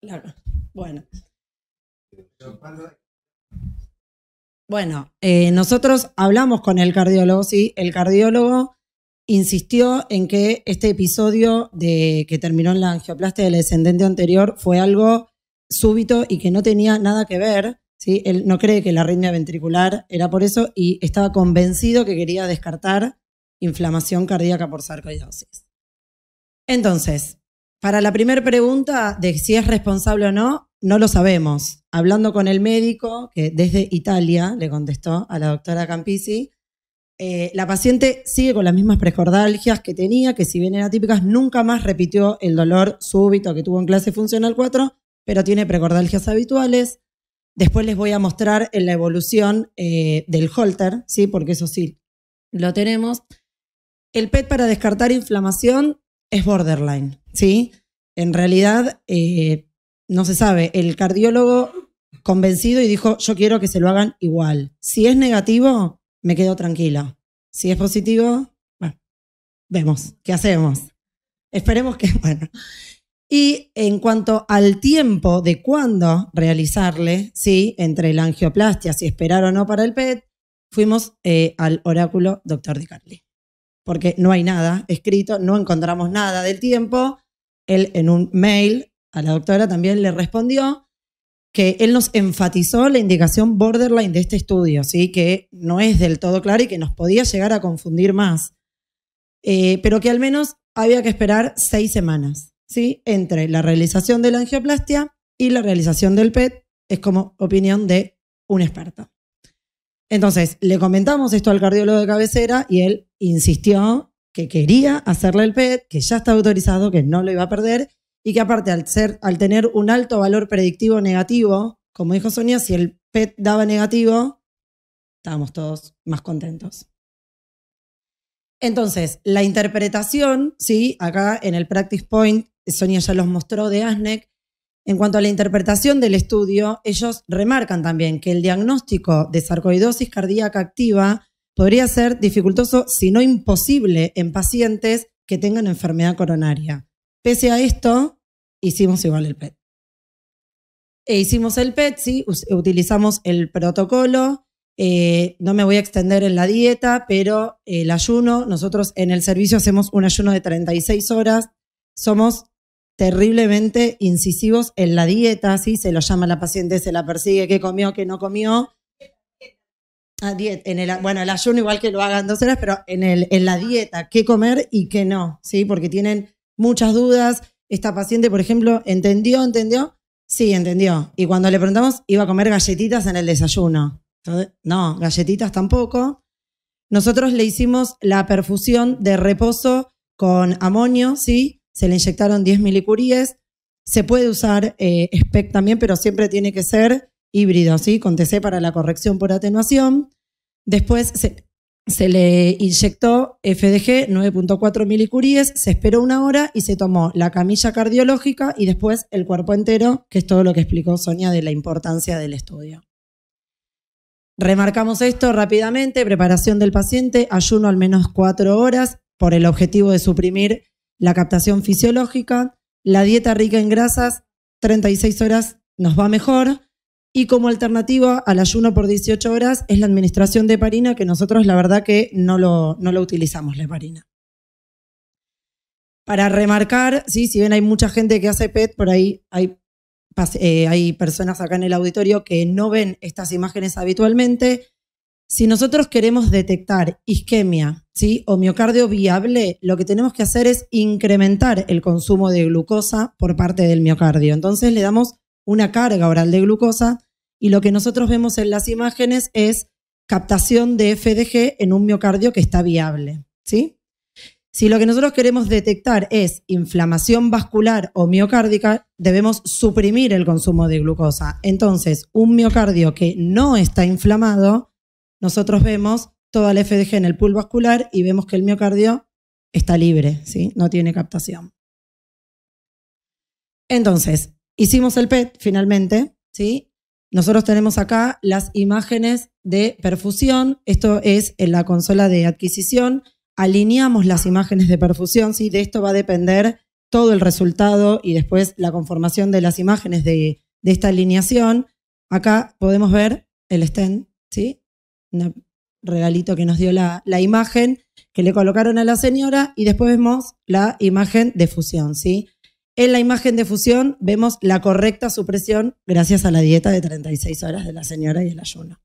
Claro. Bueno, nosotros hablamos con el cardiólogo, sí. El cardiólogo insistió en que este episodio que terminó en la angioplastia del descendente anterior fue algo súbito y que no tenía nada que ver, ¿sí? Él no cree que la arritmia ventricular era por eso y estaba convencido que quería descartar inflamación cardíaca por sarcoidosis. Entonces, para la primera pregunta de si es responsable o no, no lo sabemos. Hablando con el médico, que desde Italia le contestó a la doctora Campisi, la paciente sigue con las mismas precordalgias que tenía, que si bien eran típicas, nunca más repitió el dolor súbito que tuvo en clase funcional 4, pero tiene precordalgias habituales. Después les voy a mostrar en la evolución del Holter, ¿sí? Porque eso sí lo tenemos. El PET para descartar inflamación es borderline, ¿sí? En realidad no se sabe. El cardiólogo convencido y dijo, yo quiero que se lo hagan igual. Si es negativo, me quedo tranquila. Si es positivo, bueno, vemos qué hacemos. Esperemos que, bueno. Y en cuanto al tiempo de cuándo realizarle, ¿sí? Entre la angioplastia, si esperar o no para el PET, fuimos al oráculo Dr. Di Carli. Porque no hay nada escrito, no encontramos nada del tiempo. Él en un mail a la doctora también le respondió que él nos enfatizó la indicación borderline de este estudio, ¿sí? Que no es del todo clara y que nos podía llegar a confundir más. Pero que al menos había que esperar 6 semanas, ¿sí? Entre la realización de la angioplastia y la realización del PET, es como opinión de un experto. Entonces, le comentamos esto al cardiólogo de cabecera y él insistió que quería hacerle el PET, que ya estaba autorizado, que no lo iba a perder y que aparte al tener un alto valor predictivo negativo, como dijo Sonia, si el PET daba negativo, estábamos todos más contentos. Entonces, la interpretación, ¿sí? Acá en el Practice Point, Sonia ya los mostró de ASNEC. En cuanto a la interpretación del estudio, ellos remarcan también que el diagnóstico de sarcoidosis cardíaca activa podría ser dificultoso, si no imposible, en pacientes que tengan enfermedad coronaria. Pese a esto, hicimos igual el PET. Hicimos el PET, sí, utilizamos el protocolo. No me voy a extender en la dieta, pero el ayuno, nosotros en el servicio hacemos un ayuno de 36 horas. Somos terriblemente incisivos en la dieta, ¿sí? Se lo llama a la paciente, se la persigue, qué comió, qué no comió. Bueno, el ayuno igual que lo hagan 2 horas, pero en la dieta, qué comer y qué no, ¿sí? Porque tienen muchas dudas. Esta paciente, por ejemplo, ¿entendió? Sí, entendió. Y cuando le preguntamos, iba a comer galletitas en el desayuno. Entonces, no, galletitas tampoco. Nosotros le hicimos la perfusión de reposo con amonio, ¿sí? Se le inyectaron 10 milicuries. Se puede usar SPECT también, pero siempre tiene que ser híbrido, ¿sí? Con TC para la corrección por atenuación. Después se le inyectó FDG 9.4 milicuries, se esperó 1 hora y se tomó la camilla cardiológica y después el cuerpo entero, que es todo lo que explicó Sonia de la importancia del estudio. Remarcamos esto rápidamente: preparación del paciente, ayuno al menos 4 horas por el objetivo de suprimir la captación fisiológica, la dieta rica en grasas 36 horas nos va mejor. Y como alternativa al ayuno por 18 horas es la administración de heparina, que nosotros la verdad que no lo utilizamos, la heparina. Para remarcar, ¿sí? Si bien hay mucha gente que hace PET, por ahí hay personas acá en el auditorio que no ven estas imágenes habitualmente. Si nosotros queremos detectar isquemia, ¿sí? O miocardio viable, lo que tenemos que hacer es incrementar el consumo de glucosa por parte del miocardio. Entonces le damos una carga oral de glucosa y lo que nosotros vemos en las imágenes es captación de FDG en un miocardio que está viable, ¿sí? Si lo que nosotros queremos detectar es inflamación vascular o miocárdica, debemos suprimir el consumo de glucosa. Entonces, un miocardio que no está inflamado, nosotros vemos toda la FDG en el pool vascular y vemos que el miocardio está libre, ¿sí? No tiene captación. Entonces, hicimos el PET finalmente, ¿sí? Nosotros tenemos acá las imágenes de perfusión. Esto es en la consola de adquisición. Alineamos las imágenes de perfusión, ¿sí? De esto va a depender todo el resultado y después la conformación de las imágenes de esta alineación. Acá podemos ver el stent, ¿sí? Un regalito que nos dio la imagen que le colocaron a la señora y después vemos la imagen de fusión, ¿sí? En la imagen de fusión vemos la correcta supresión gracias a la dieta de 36 horas de la señora y el ayuno.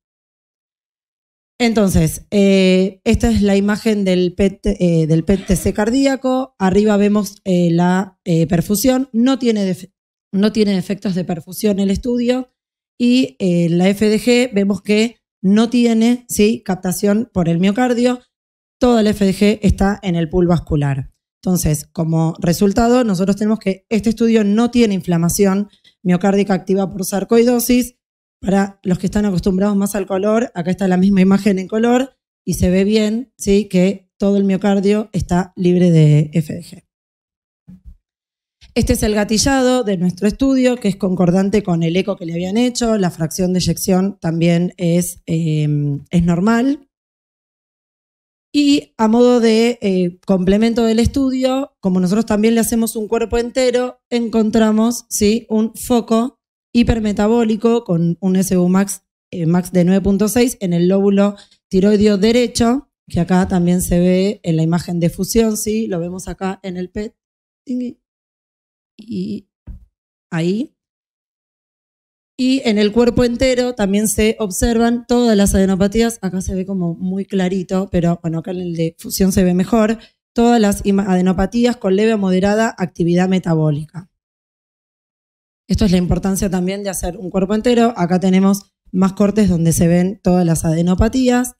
Entonces, esta es la imagen del PET-TC cardíaco. Arriba vemos la perfusión. No tiene defectos de perfusión el estudio. Y la FDG vemos que no tiene, ¿sí?, captación por el miocardio. Toda la FDG está en el pool vascular. Entonces, como resultado, nosotros tenemos que este estudio no tiene inflamación miocárdica activa por sarcoidosis. Para los que están acostumbrados más al color, acá está la misma imagen en color y se ve bien, ¿sí?, que todo el miocardio está libre de FDG. Este es el gatillado de nuestro estudio, que es concordante con el eco que le habían hecho. La fracción de eyección también es normal. Y a modo de complemento del estudio, como nosotros también le hacemos un cuerpo entero, encontramos, ¿sí?, un foco hipermetabólico con un SU max de 9.6 en el lóbulo tiroideo derecho, que acá también se ve en la imagen de fusión, ¿sí? Lo vemos acá en el PET. Y ahí. Y en el cuerpo entero también se observan todas las adenopatías. Acá se ve como muy clarito, pero bueno, acá en el de fusión se ve mejor. Todas las adenopatías con leve a moderada actividad metabólica. Esto es la importancia también de hacer un cuerpo entero. Acá tenemos más cortes donde se ven todas las adenopatías.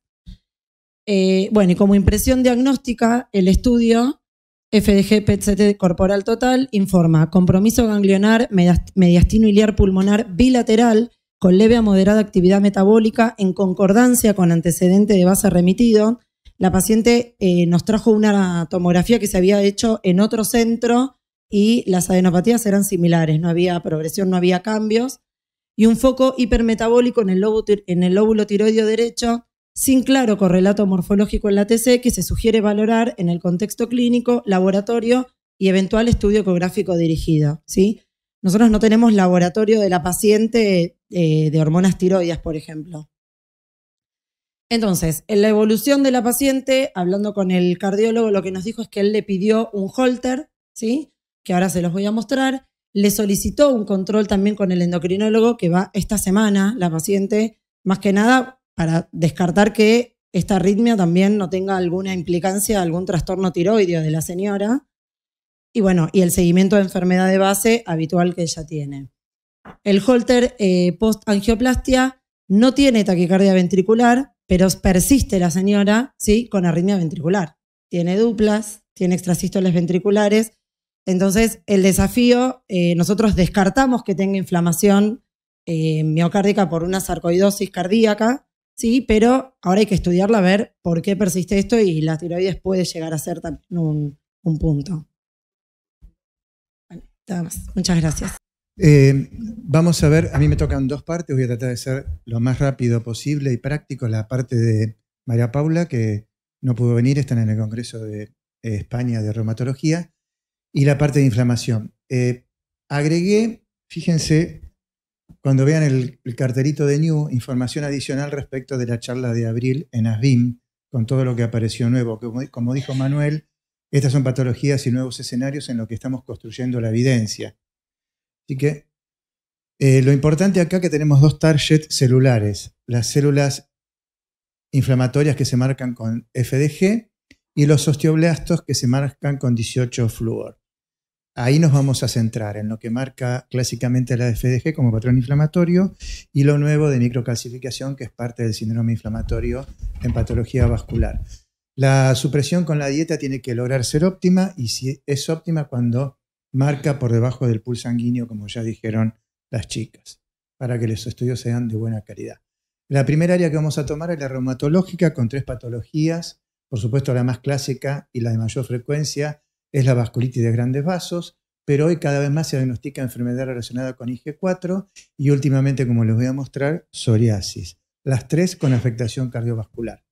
Bueno, y como impresión diagnóstica, el estudio FDG PET-CT corporal total informa compromiso ganglionar mediastino iliar pulmonar bilateral con leve a moderada actividad metabólica en concordancia con antecedente de base remitido. La paciente nos trajo una tomografía que se había hecho en otro centro y las adenopatías eran similares, no había progresión, no había cambios. Y un foco hipermetabólico en el lóbulo tiroideo derecho sin claro correlato morfológico en la TC que se sugiere valorar en el contexto clínico, laboratorio y eventual estudio ecográfico dirigido, ¿sí? Nosotros no tenemos laboratorio de la paciente de hormonas tiroides, por ejemplo. Entonces, en la evolución de la paciente, hablando con el cardiólogo, lo que nos dijo es que él le pidió un Holter, ¿sí?, que ahora se los voy a mostrar. Le solicitó un control también con el endocrinólogo que va esta semana, la paciente, más que nada para descartar que esta arritmia también no tenga alguna implicancia, algún trastorno tiroideo de la señora. Y bueno, y el seguimiento de enfermedad de base habitual que ella tiene. El Holter post-angioplastia no tiene taquicardia ventricular, pero persiste la señora, ¿sí?, con arritmia ventricular. Tiene duplas, tiene extrasístoles ventriculares. Entonces, el desafío, nosotros descartamos que tenga inflamación miocárdica por una sarcoidosis cardíaca, sí, pero ahora hay que estudiarla a ver por qué persiste esto y la tiroides puede llegar a ser también un punto. Bueno, nada más. Muchas gracias. Vamos a ver, a mí me tocan dos partes, voy a tratar de ser lo más rápido posible y práctico. La parte de María Paula, que no pudo venir, están en el Congreso de España de Reumatología, y la parte de inflamación. Agregué Fíjense, cuando vean el cartelito de New, información adicional respecto de la charla de abril en ASBIM, con todo lo que apareció nuevo. Como dijo Manuel, estas son patologías y nuevos escenarios en los que estamos construyendo la evidencia. Así que lo importante acá es que tenemos dos targets celulares, las células inflamatorias que se marcan con FDG y los osteoblastos que se marcan con 18-fluor. Ahí nos vamos a centrar en lo que marca clásicamente la FDG como patrón inflamatorio y lo nuevo de microcalcificación, que es parte del síndrome inflamatorio en patología vascular. La supresión con la dieta tiene que lograr ser óptima, y si es óptima cuando marca por debajo del pool sanguíneo, como ya dijeron las chicas, para que los estudios sean de buena calidad. La primera área que vamos a tomar es la reumatológica, con 3 patologías. Por supuesto, la más clásica y la de mayor frecuencia es la vasculitis de grandes vasos, pero hoy cada vez más se diagnostica enfermedad relacionada con IG4 y últimamente, como les voy a mostrar, psoriasis. Las 3 con afectación cardiovascular.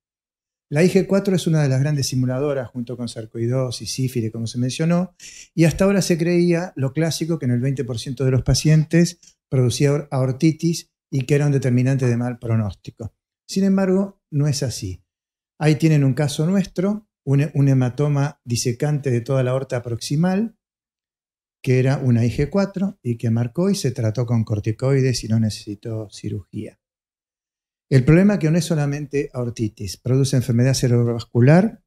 La IG4 es una de las grandes simuladoras, junto con sarcoidosis, sífilis, como se mencionó, y hasta ahora se creía lo clásico, que en el 20% de los pacientes producía aortitis y que era un determinante de mal pronóstico. Sin embargo, no es así. Ahí tienen un caso nuestro, un hematoma disecante de toda la aorta proximal, que era una IG4 y que marcó y se trató con corticoides y no necesitó cirugía. El problema es que no es solamente aortitis, produce enfermedad cerebrovascular,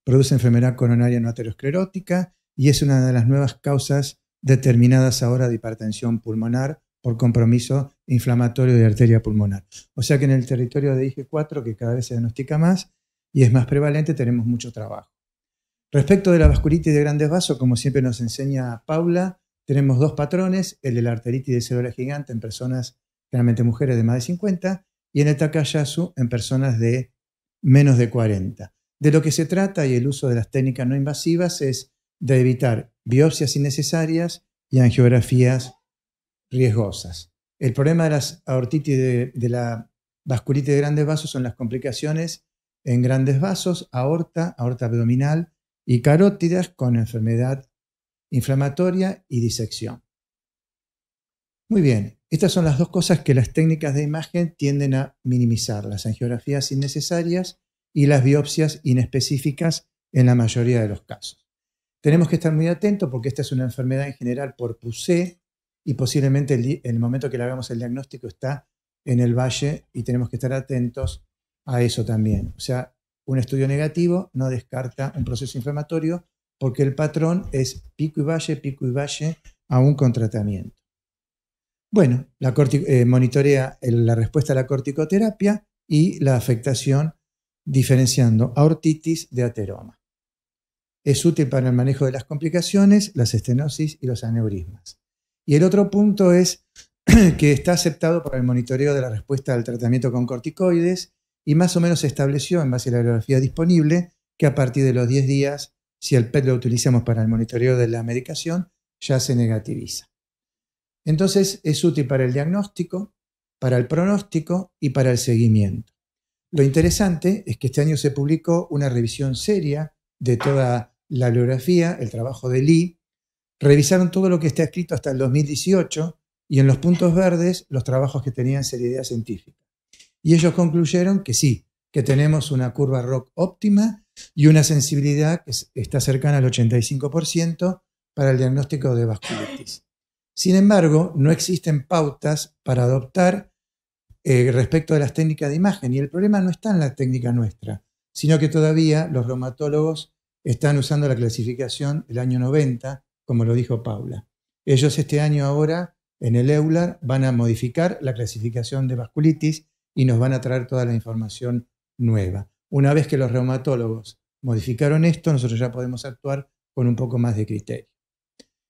produce enfermedad coronaria no aterosclerótica y es una de las nuevas causas determinadas ahora de hipertensión pulmonar por compromiso inflamatorio de arteria pulmonar. O sea que en el territorio de IG4, que cada vez se diagnostica más y es más prevalente, tenemos mucho trabajo. Respecto de la vasculitis de grandes vasos, como siempre nos enseña Paula, tenemos 2 patrones, el de la arteritis de célula gigante en personas, generalmente mujeres de más de 50, y en el Takayasu en personas de menos de 40. De lo que se trata, y el uso de las técnicas no invasivas, es de evitar biopsias innecesarias y angiografías riesgosas. El problema de las aortitis de la vasculitis de grandes vasos son las complicaciones en grandes vasos, aorta abdominal y carótidas con enfermedad inflamatoria y disección. Muy bien, estas son las 2 cosas que las técnicas de imagen tienden a minimizar, las angiografías innecesarias y las biopsias inespecíficas en la mayoría de los casos. Tenemos que estar muy atentos porque esta es una enfermedad en general por PUC y posiblemente en el momento que le hagamos el diagnóstico está en el valle y tenemos que estar atentos a eso también. O sea, un estudio negativo no descarta un proceso inflamatorio porque el patrón es pico y valle, aún con tratamiento. Bueno, monitorea la respuesta a la corticoterapia y la afectación diferenciando aortitis de ateroma. Es útil para el manejo de las complicaciones, las estenosis y los aneurismas. Y el otro punto es que está aceptado para el monitoreo de la respuesta al tratamiento con corticoides y más o menos se estableció en base a la bibliografía disponible que a partir de los 10 días, si el PET lo utilizamos para el monitoreo de la medicación, ya se negativiza. Entonces es útil para el diagnóstico, para el pronóstico y para el seguimiento. Lo interesante es que este año se publicó una revisión seria de toda la bibliografía, el trabajo de Lee. Revisaron todo lo que está escrito hasta el 2018 y en los puntos verdes los trabajos que tenían seriedad científica. Y ellos concluyeron que sí, que tenemos una curva ROC óptima y una sensibilidad que está cercana al 85% para el diagnóstico de vasculitis. Sin embargo, no existen pautas para adoptar respecto de las técnicas de imagen y el problema no está en la técnica nuestra, sino que todavía los reumatólogos están usando la clasificación del año 90, como lo dijo Paula. Ellos este año ahora, en el EULAR, van a modificar la clasificación de vasculitis y nos van a traer toda la información nueva. Una vez que los reumatólogos modificaron esto, nosotros ya podemos actuar con un poco más de criterio.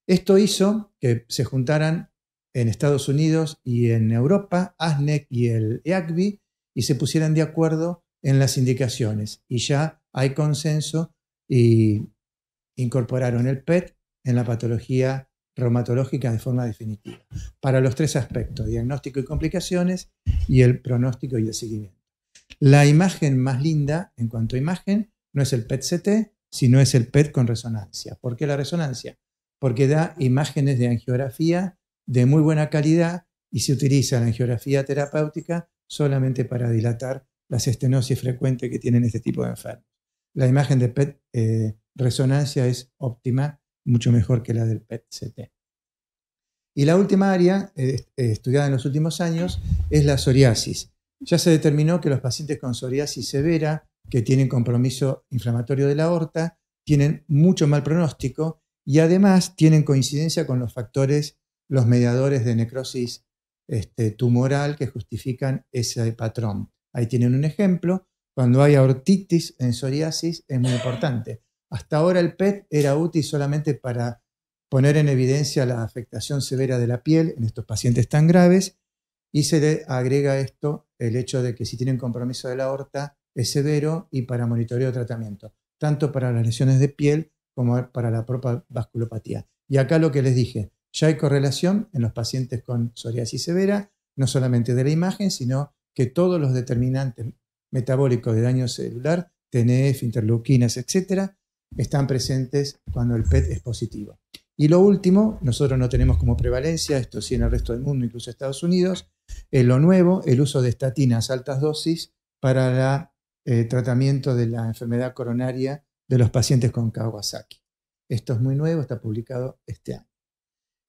Esto hizo que se juntaran en Estados Unidos y en Europa, ASNEC y el EACVI, y se pusieran de acuerdo en las indicaciones. Y ya hay consenso y incorporaron el PET en la patología reumatológica de forma definitiva, para los 3 aspectos, diagnóstico y complicaciones, y el pronóstico y el seguimiento. La imagen más linda en cuanto a imagen no es el PET-CT, sino es el PET con resonancia. ¿Por qué la resonancia? porque da imágenes de angiografía de muy buena calidad y se utiliza la angiografía terapéutica solamente para dilatar las estenosis frecuentes que tienen este tipo de enfermos. La imagen de PET resonancia es óptima, mucho mejor que la del PET-CT. Y la última área estudiada en los últimos años es la psoriasis. Ya se determinó que los pacientes con psoriasis severa, que tienen compromiso inflamatorio de la aorta, tienen mucho mal pronóstico y además tienen coincidencia con los factores, los mediadores de necrosis tumoral que justifican ese patrón. Ahí tienen un ejemplo. Cuando hay aortitis en psoriasis es muy importante. Hasta ahora el PET era útil solamente para poner en evidencia la afectación severa de la piel en estos pacientes tan graves y se le agrega a esto el hecho de que si tienen compromiso de la aorta es severo y para monitoreo de tratamiento, tanto para las lesiones de piel como para la propia vasculopatía. Y acá lo que les dije, ya hay correlación en los pacientes con psoriasis severa, no solamente de la imagen, sino que todos los determinantes metabólicos de daño celular, TNF, interleuquinas, etcétera, están presentes cuando el PET es positivo. Y lo último, nosotros no tenemos como prevalencia, esto sí en el resto del mundo, incluso Estados Unidos, lo nuevo, el uso de estatinas a altas dosis para el tratamiento de la enfermedad coronaria de los pacientes con Kawasaki. Esto es muy nuevo, está publicado este año.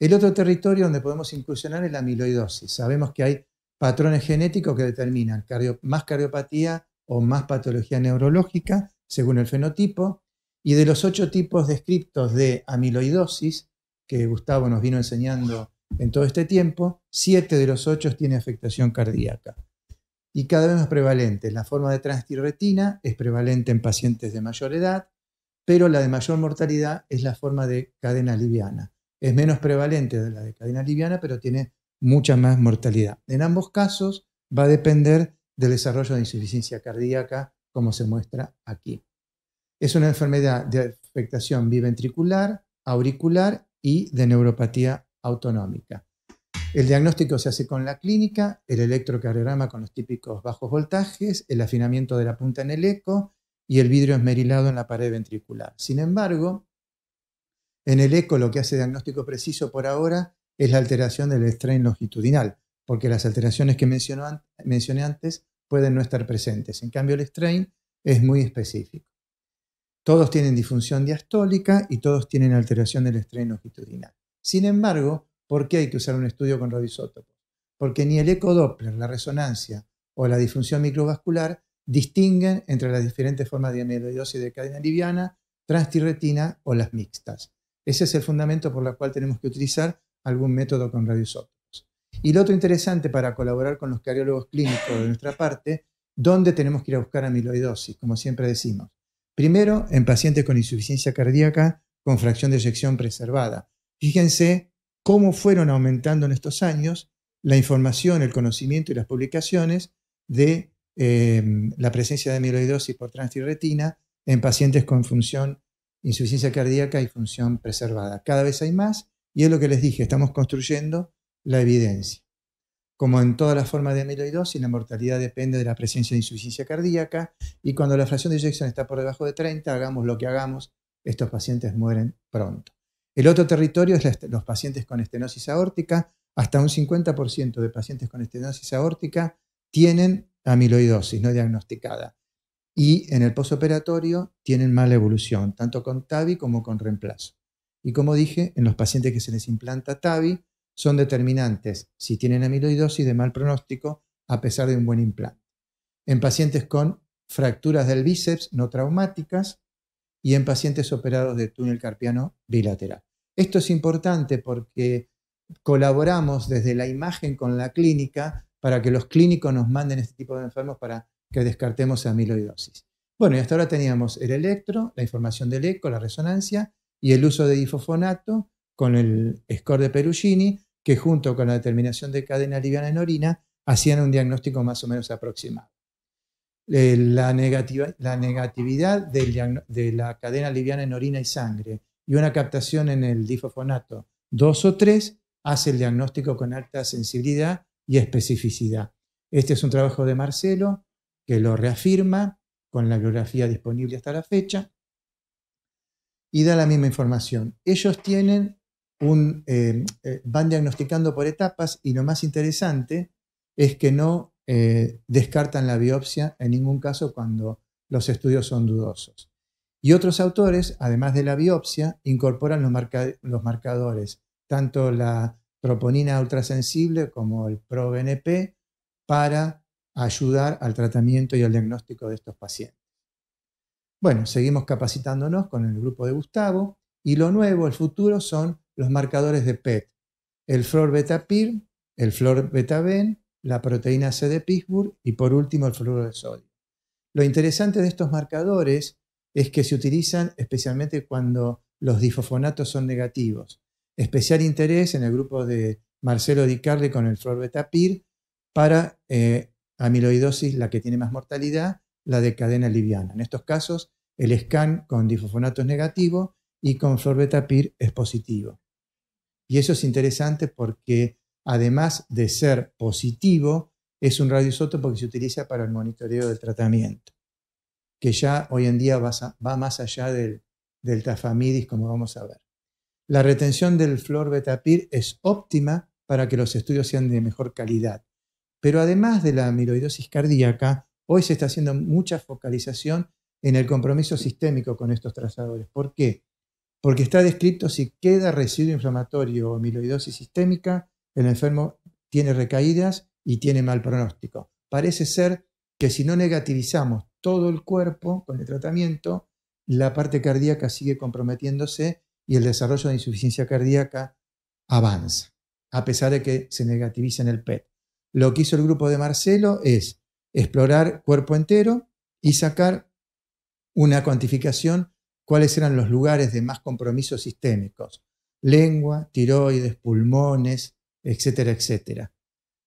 El otro territorio donde podemos incursionar es la amiloidosis. Sabemos que hay patrones genéticos que determinan más cardiopatía o más patología neurológica según el fenotipo. Y de los 8 tipos descriptos de amiloidosis que Gustavo nos vino enseñando en todo este tiempo, 7 de los 8 tienen afectación cardíaca. Y cada vez más prevalente. La forma de transtirretina es prevalente en pacientes de mayor edad, pero la de mayor mortalidad es la forma de cadena liviana. Es menos prevalente de la de cadena liviana, pero tiene mucha más mortalidad. En ambos casos va a depender del desarrollo de insuficiencia cardíaca, como se muestra aquí. Es una enfermedad de afectación biventricular, auricular y de neuropatía autonómica. El diagnóstico se hace con la clínica, el electrocardiograma con los típicos bajos voltajes, el afinamiento de la punta en el eco y el vidrio esmerilado en la pared ventricular. Sin embargo, en el eco lo que hace diagnóstico preciso por ahora es la alteración del strain longitudinal, porque las alteraciones que mencioné antes pueden no estar presentes. En cambio, el strain es muy específico. Todos tienen disfunción diastólica y todos tienen alteración del strain longitudinal. Sin embargo, ¿por qué hay que usar un estudio con radioisótopos? Porque ni el ecodoppler, la resonancia o la disfunción microvascular distinguen entre las diferentes formas de amiloidosis de cadena liviana, transtirretina o las mixtas. Ese es el fundamento por el cual tenemos que utilizar algún método con radioisótopos. Y lo otro interesante para colaborar con los cardiólogos clínicos de nuestra parte, ¿dónde tenemos que ir a buscar amiloidosis? Como siempre decimos. Primero, en pacientes con insuficiencia cardíaca con fracción de eyección preservada. Fíjense cómo fueron aumentando en estos años la información, el conocimiento y las publicaciones de la presencia de amiloidosis por transtirretina en pacientes con insuficiencia cardíaca y función preservada. Cada vez hay más y es lo que les dije, estamos construyendo la evidencia. Como en todas las formas de amiloidosis, la mortalidad depende de la presencia de insuficiencia cardíaca y cuando la fracción de eyección está por debajo de 30, hagamos lo que hagamos, estos pacientes mueren pronto. El otro territorio es los pacientes con estenosis aórtica. Hasta un 50% de pacientes con estenosis aórtica tienen amiloidosis no diagnosticada y en el postoperatorio tienen mala evolución, tanto con TAVI como con reemplazo. Y como dije, en los pacientes que se les implanta TAVI, son determinantes si tienen amiloidosis de mal pronóstico a pesar de un buen implante. En pacientes con fracturas del bíceps no traumáticas y en pacientes operados de túnel carpiano bilateral. Esto es importante porque colaboramos desde la imagen con la clínica para que los clínicos nos manden este tipo de enfermos para que descartemos amiloidosis. Bueno, y hasta ahora teníamos el electro, la información del eco, la resonancia y el uso de difosfonato con el score de Perugini, que junto con la determinación de cadena liviana en orina hacían un diagnóstico más o menos aproximado. La negatividad de la cadena liviana en orina y sangre y una captación en el difosfonato 2 o 3 hace el diagnóstico con alta sensibilidad y especificidad. Este es un trabajo de Marcelo que lo reafirma con la bibliografía disponible hasta la fecha y da la misma información. Ellos tienen van diagnosticando por etapas y lo más interesante es que no descartan la biopsia en ningún caso cuando los estudios son dudosos. Y otros autores, además de la biopsia, incorporan los marcadores, tanto la troponina ultrasensible como el ProBNP, para ayudar al tratamiento y al diagnóstico de estos pacientes. Bueno, seguimos capacitándonos con el grupo de Gustavo y lo nuevo, el futuro, son los marcadores de PET, el fluor-beta-PIR, el fluor-beta-ven, la proteína C de Pittsburgh y por último el fluoruro de sodio. Lo interesante de estos marcadores es que se utilizan especialmente cuando los difosfonatos son negativos. Especial interés en el grupo de Marcelo Di Carli con el fluor-beta-PIR para amiloidosis, la que tiene más mortalidad, la de cadena liviana. En estos casos, el scan con difosfonato es negativo y con fluor-beta-PIR es positivo. Y eso es interesante porque, además de ser positivo, es un radioisótopo que se utiliza para el monitoreo del tratamiento, que ya hoy en día va más allá del tafamidis, como vamos a ver. La retención del fluor-beta-PIR es óptima para que los estudios sean de mejor calidad. Pero además de la amiloidosis cardíaca, hoy se está haciendo mucha focalización en el compromiso sistémico con estos trazadores. ¿Por qué? Porque está descrito si queda residuo inflamatorio o amiloidosis sistémica, el enfermo tiene recaídas y tiene mal pronóstico. Parece ser que si no negativizamos todo el cuerpo con el tratamiento, la parte cardíaca sigue comprometiéndose y el desarrollo de insuficiencia cardíaca avanza, a pesar de que se negativiza en el PET. Lo que hizo el grupo de Marcelo es explorar cuerpo entero y sacar una cuantificación cuáles eran los lugares de más compromisos sistémicos. Lengua, tiroides, pulmones, etcétera, etcétera.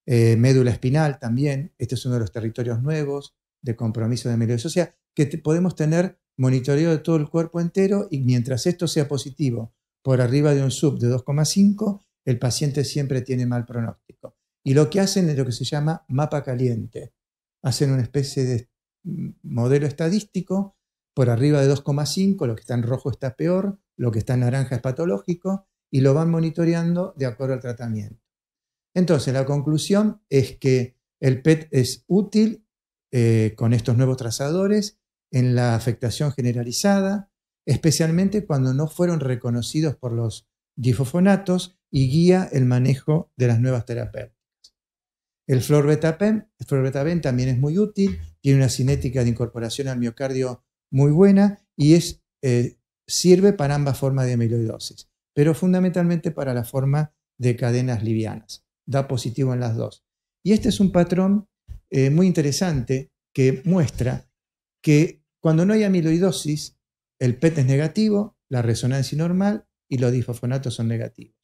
Médula espinal también, este es uno de los territorios nuevos de compromiso de amiloidosis. O sea, que podemos tener monitoreo de todo el cuerpo entero y mientras esto sea positivo por arriba de un sub de 2,5, el paciente siempre tiene mal pronóstico. Y lo que hacen es lo que se llama mapa caliente. Hacen una especie de modelo estadístico, por arriba de 2,5, lo que está en rojo está peor, lo que está en naranja es patológico, y lo van monitoreando de acuerdo al tratamiento. Entonces, la conclusión es que el PET es útil con estos nuevos trazadores en la afectación generalizada, especialmente cuando no fueron reconocidos por los difosfonatos y guía el manejo de las nuevas terapéuticas. El fluor-beta-ven también es muy útil, tiene una cinética de incorporación al miocardio muy buena y sirve para ambas formas de amiloidosis, pero fundamentalmente para la forma de cadenas livianas. Da positivo en las dos. Y este es un patrón muy interesante que muestra que cuando no hay amiloidosis, el PET es negativo, la resonancia normal y los difosfonatos son negativos.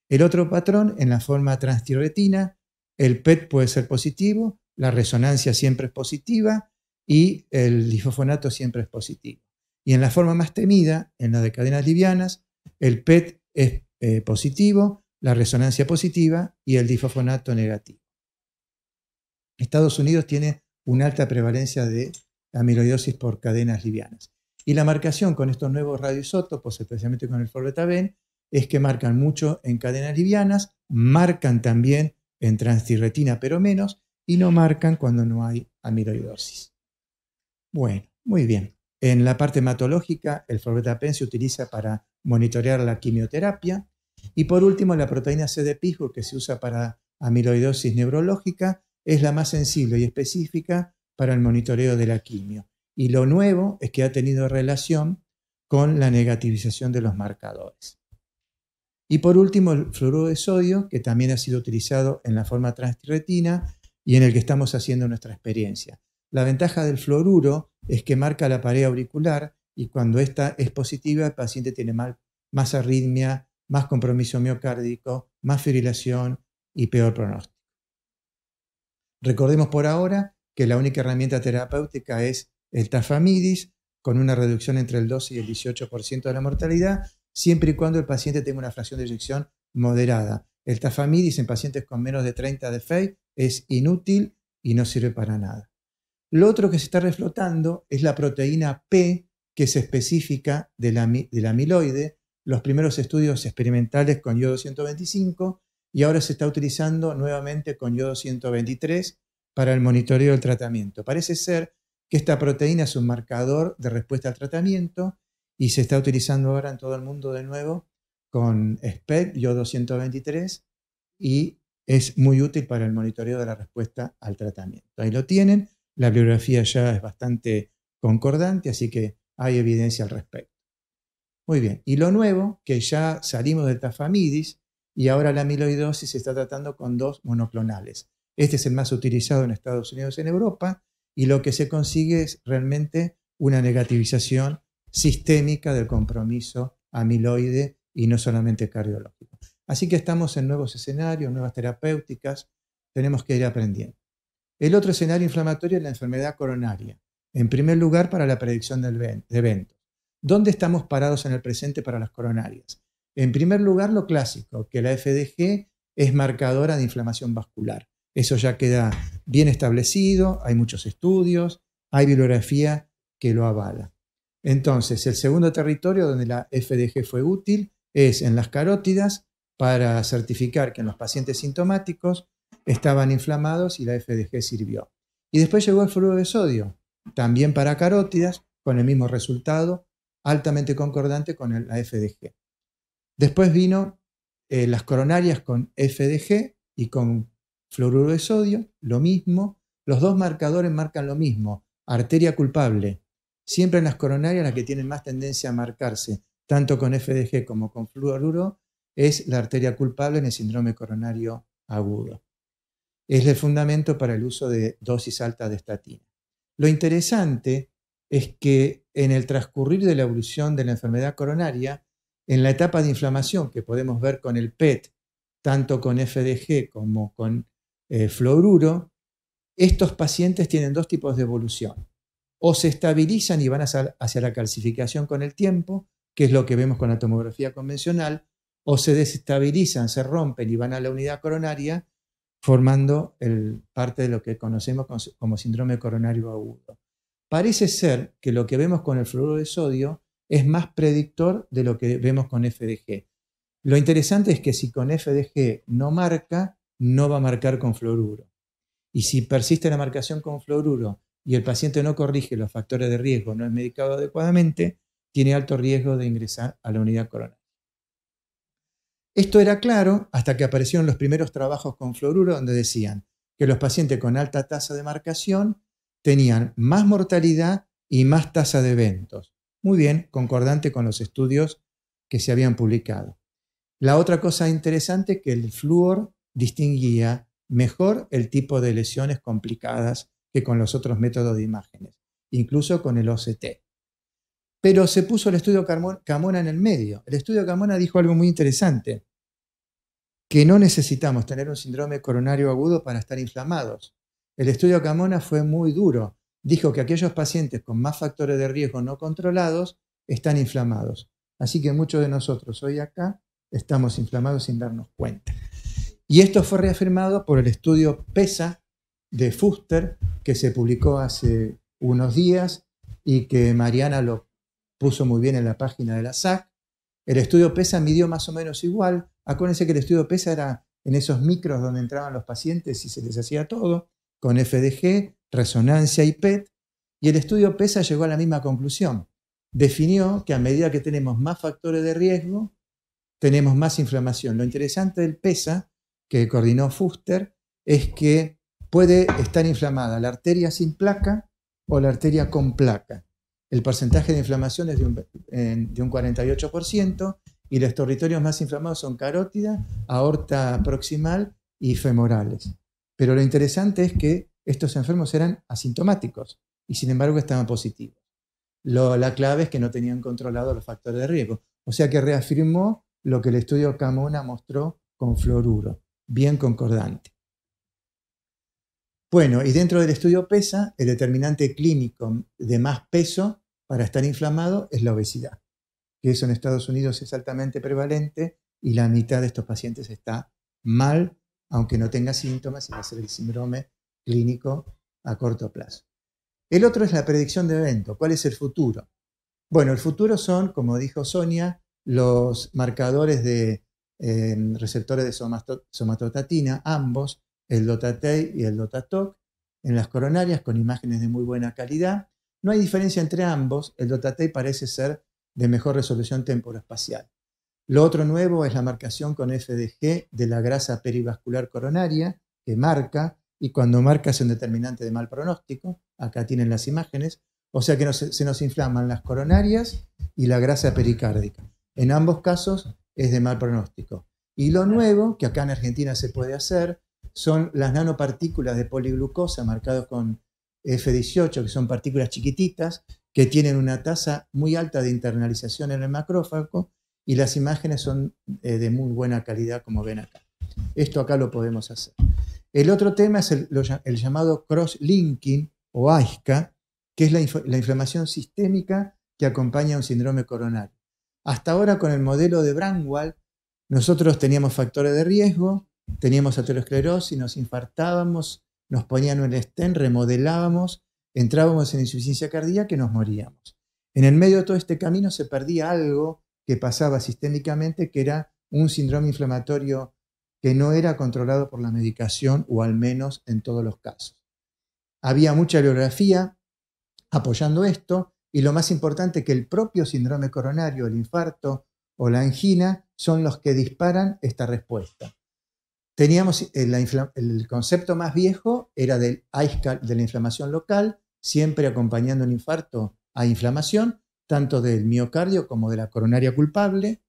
El otro patrón, en la forma transtiretina, el PET puede ser positivo, la resonancia siempre es positiva y el difosfonato siempre es positivo. Y en la forma más temida, en la de cadenas livianas, el PET es positivo, la resonancia positiva y el difosfonato negativo. Estados Unidos tiene una alta prevalencia de amiloidosis por cadenas livianas. Y la marcación con estos nuevos radioisótopos, especialmente con el fluor-beta-ven, es que marcan mucho en cadenas livianas, marcan también en transtibretina, pero menos, y no marcan cuando no hay amiloidosis. Bueno, muy bien. En la parte hematológica, el fluor-beta-ven se utiliza para monitorear la quimioterapia. Y por último, la proteína C de Pittsburgh, que se usa para amiloidosis neurológica, es la más sensible y específica para el monitoreo de la quimio. Y lo nuevo es que ha tenido relación con la negativización de los marcadores. Y por último, el fluoruro de sodio, que también ha sido utilizado en la forma transtibretina y en el que estamos haciendo nuestra experiencia. La ventaja del fluoruro es que marca la pared auricular y cuando esta es positiva, el paciente tiene más arritmia, más compromiso miocárdico, más fibrilación y peor pronóstico. Recordemos por ahora que la única herramienta terapéutica es el tafamidis, con una reducción entre el 12 y el 18% de la mortalidad, siempre y cuando el paciente tenga una fracción de eyección moderada. El tafamidis en pacientes con menos de 30 de FEI es inútil y no sirve para nada. Lo otro que se está reflotando es la proteína P, que es específica del amiloide, los primeros estudios experimentales con yodo 125 y ahora se está utilizando nuevamente con yodo 123 para el monitoreo del tratamiento. Parece ser que esta proteína es un marcador de respuesta al tratamiento y se está utilizando ahora en todo el mundo de nuevo con SPECT, yodo 123, y es muy útil para el monitoreo de la respuesta al tratamiento. Ahí lo tienen, la bibliografía ya es bastante concordante, así que hay evidencia al respecto. Muy bien, y lo nuevo, que ya salimos del tafamidis y ahora la amiloidosis se está tratando con 2 monoclonales. Este es el más utilizado en Estados Unidos y en Europa, y lo que se consigue es realmente una negativización sistémica del compromiso amiloide y no solamente cardiológico. Así que estamos en nuevos escenarios, nuevas terapéuticas, tenemos que ir aprendiendo. El otro escenario inflamatorio es la enfermedad coronaria. En primer lugar, para la predicción de eventos. ¿Dónde estamos parados en el presente para las coronarias? En primer lugar, lo clásico, que la FDG es marcadora de inflamación vascular. Eso ya queda bien establecido, hay muchos estudios, hay bibliografía que lo avala. Entonces, el segundo territorio donde la FDG fue útil es en las carótidas para certificar que en los pacientes sintomáticos estaban inflamados y la FDG sirvió. Y después llegó el fluoruro de sodio, también para carótidas, con el mismo resultado, altamente concordante con la FDG. Después vino las coronarias con FDG y con fluoruro de sodio, lo mismo. Los dos marcadores marcan lo mismo, arteria culpable. Siempre en las coronarias la que tienen más tendencia a marcarse, tanto con FDG como con fluoruro, es la arteria culpable en el síndrome coronario agudo. Es el fundamento para el uso de dosis alta de estatina. Lo interesante es que en el transcurrir de la evolución de la enfermedad coronaria, en la etapa de inflamación que podemos ver con el PET, tanto con FDG como con fluoruro, estos pacientes tienen 2 tipos de evolución. O se estabilizan y van hacia la calcificación con el tiempo, que es lo que vemos con la tomografía convencional, o se desestabilizan, se rompen y van a la unidad coronaria, formando parte de lo que conocemos como síndrome coronario agudo. Parece ser que lo que vemos con el fluoruro de sodio es más predictor de lo que vemos con FDG. Lo interesante es que si con FDG no marca, no va a marcar con fluoruro. Y si persiste la marcación con fluoruro y el paciente no corrige los factores de riesgo, no es medicado adecuadamente, tiene alto riesgo de ingresar a la unidad coronaria. Esto era claro hasta que aparecieron los primeros trabajos con fluoruro donde decían que los pacientes con alta tasa de marcación tenían más mortalidad y más tasa de eventos. Muy bien, concordante con los estudios que se habían publicado. La otra cosa interesante es que el flúor distinguía mejor el tipo de lesiones complicadas que con los otros métodos de imágenes, incluso con el OCT. Pero se puso el estudio Camona en el medio. El estudio Camona dijo algo muy interesante, que no necesitamos tener un síndrome coronario agudo para estar inflamados. El estudio Camona fue muy duro. Dijo que aquellos pacientes con más factores de riesgo no controlados están inflamados. Así que muchos de nosotros hoy acá estamos inflamados sin darnos cuenta. Y esto fue reafirmado por el estudio PESA de Fuster, que se publicó hace unos días y que Mariana lo puso muy bien en la página de la SAC. El estudio PESA midió más o menos igual. Acuérdense que el estudio PESA era en esos micros donde entraban los pacientes y se les hacía todo, con FDG, resonancia y PET. Y el estudio PESA llegó a la misma conclusión. Definió que a medida que tenemos más factores de riesgo, tenemos más inflamación. Lo interesante del PESA, que coordinó Fuster, es que puede estar inflamada la arteria sin placa o la arteria con placa. El porcentaje de inflamación es de un 48% y los territorios más inflamados son carótida, aorta proximal y femorales. Pero lo interesante es que estos enfermos eran asintomáticos y sin embargo estaban positivos. La clave es que no tenían controlados los factores de riesgo. O sea que reafirmó lo que el estudio Camona mostró con fluoruro, bien concordante. Bueno, y dentro del estudio PESA, el determinante clínico de más peso para estar inflamado es la obesidad, que eso en Estados Unidos es altamente prevalente y la mitad de estos pacientes está mal, aunque no tenga síntomas, y va a ser el síndrome clínico a corto plazo. El otro es la predicción de evento. ¿Cuál es el futuro? Bueno, el futuro son, como dijo Sonia, los marcadores de receptores de somatostatina, ambos, el DOTA-TEI y el DOTA-TOC, en las coronarias con imágenes de muy buena calidad. No hay diferencia entre ambos, el DOTA-TEI parece ser de mejor resolución temporoespacial. Lo otro nuevo es la marcación con FDG de la grasa perivascular coronaria, que marca, y cuando marca es un determinante de mal pronóstico. Acá tienen las imágenes. O sea que se nos inflaman las coronarias y la grasa pericárdica. En ambos casos es de mal pronóstico. Y lo nuevo, que acá en Argentina se puede hacer, son las nanopartículas de poliglucosa marcados con F18, que son partículas chiquititas, que tienen una tasa muy alta de internalización en el macrófago, y las imágenes son de muy buena calidad, como ven acá. Esto acá lo podemos hacer. El otro tema es el llamado cross-linking o AISCA, que es la inflamación sistémica que acompaña a un síndrome coronario. Hasta ahora, con el modelo de Braunwald, nosotros teníamos factores de riesgo, teníamos aterosclerosis, nos infartábamos, nos ponían un stent, remodelábamos, entrábamos en insuficiencia cardíaca y nos moríamos. En el medio de todo este camino se perdía algo que pasaba sistémicamente, que era un síndrome inflamatorio que no era controlado por la medicación, o al menos en todos los casos. Había mucha bibliografía apoyando esto, y lo más importante, que el propio síndrome coronario, el infarto o la angina son los que disparan esta respuesta. Teníamos el concepto más viejo, era del AISCA, de la inflamación local, siempre acompañando el infarto a inflamación, tanto del miocardio como de la coronaria culpable,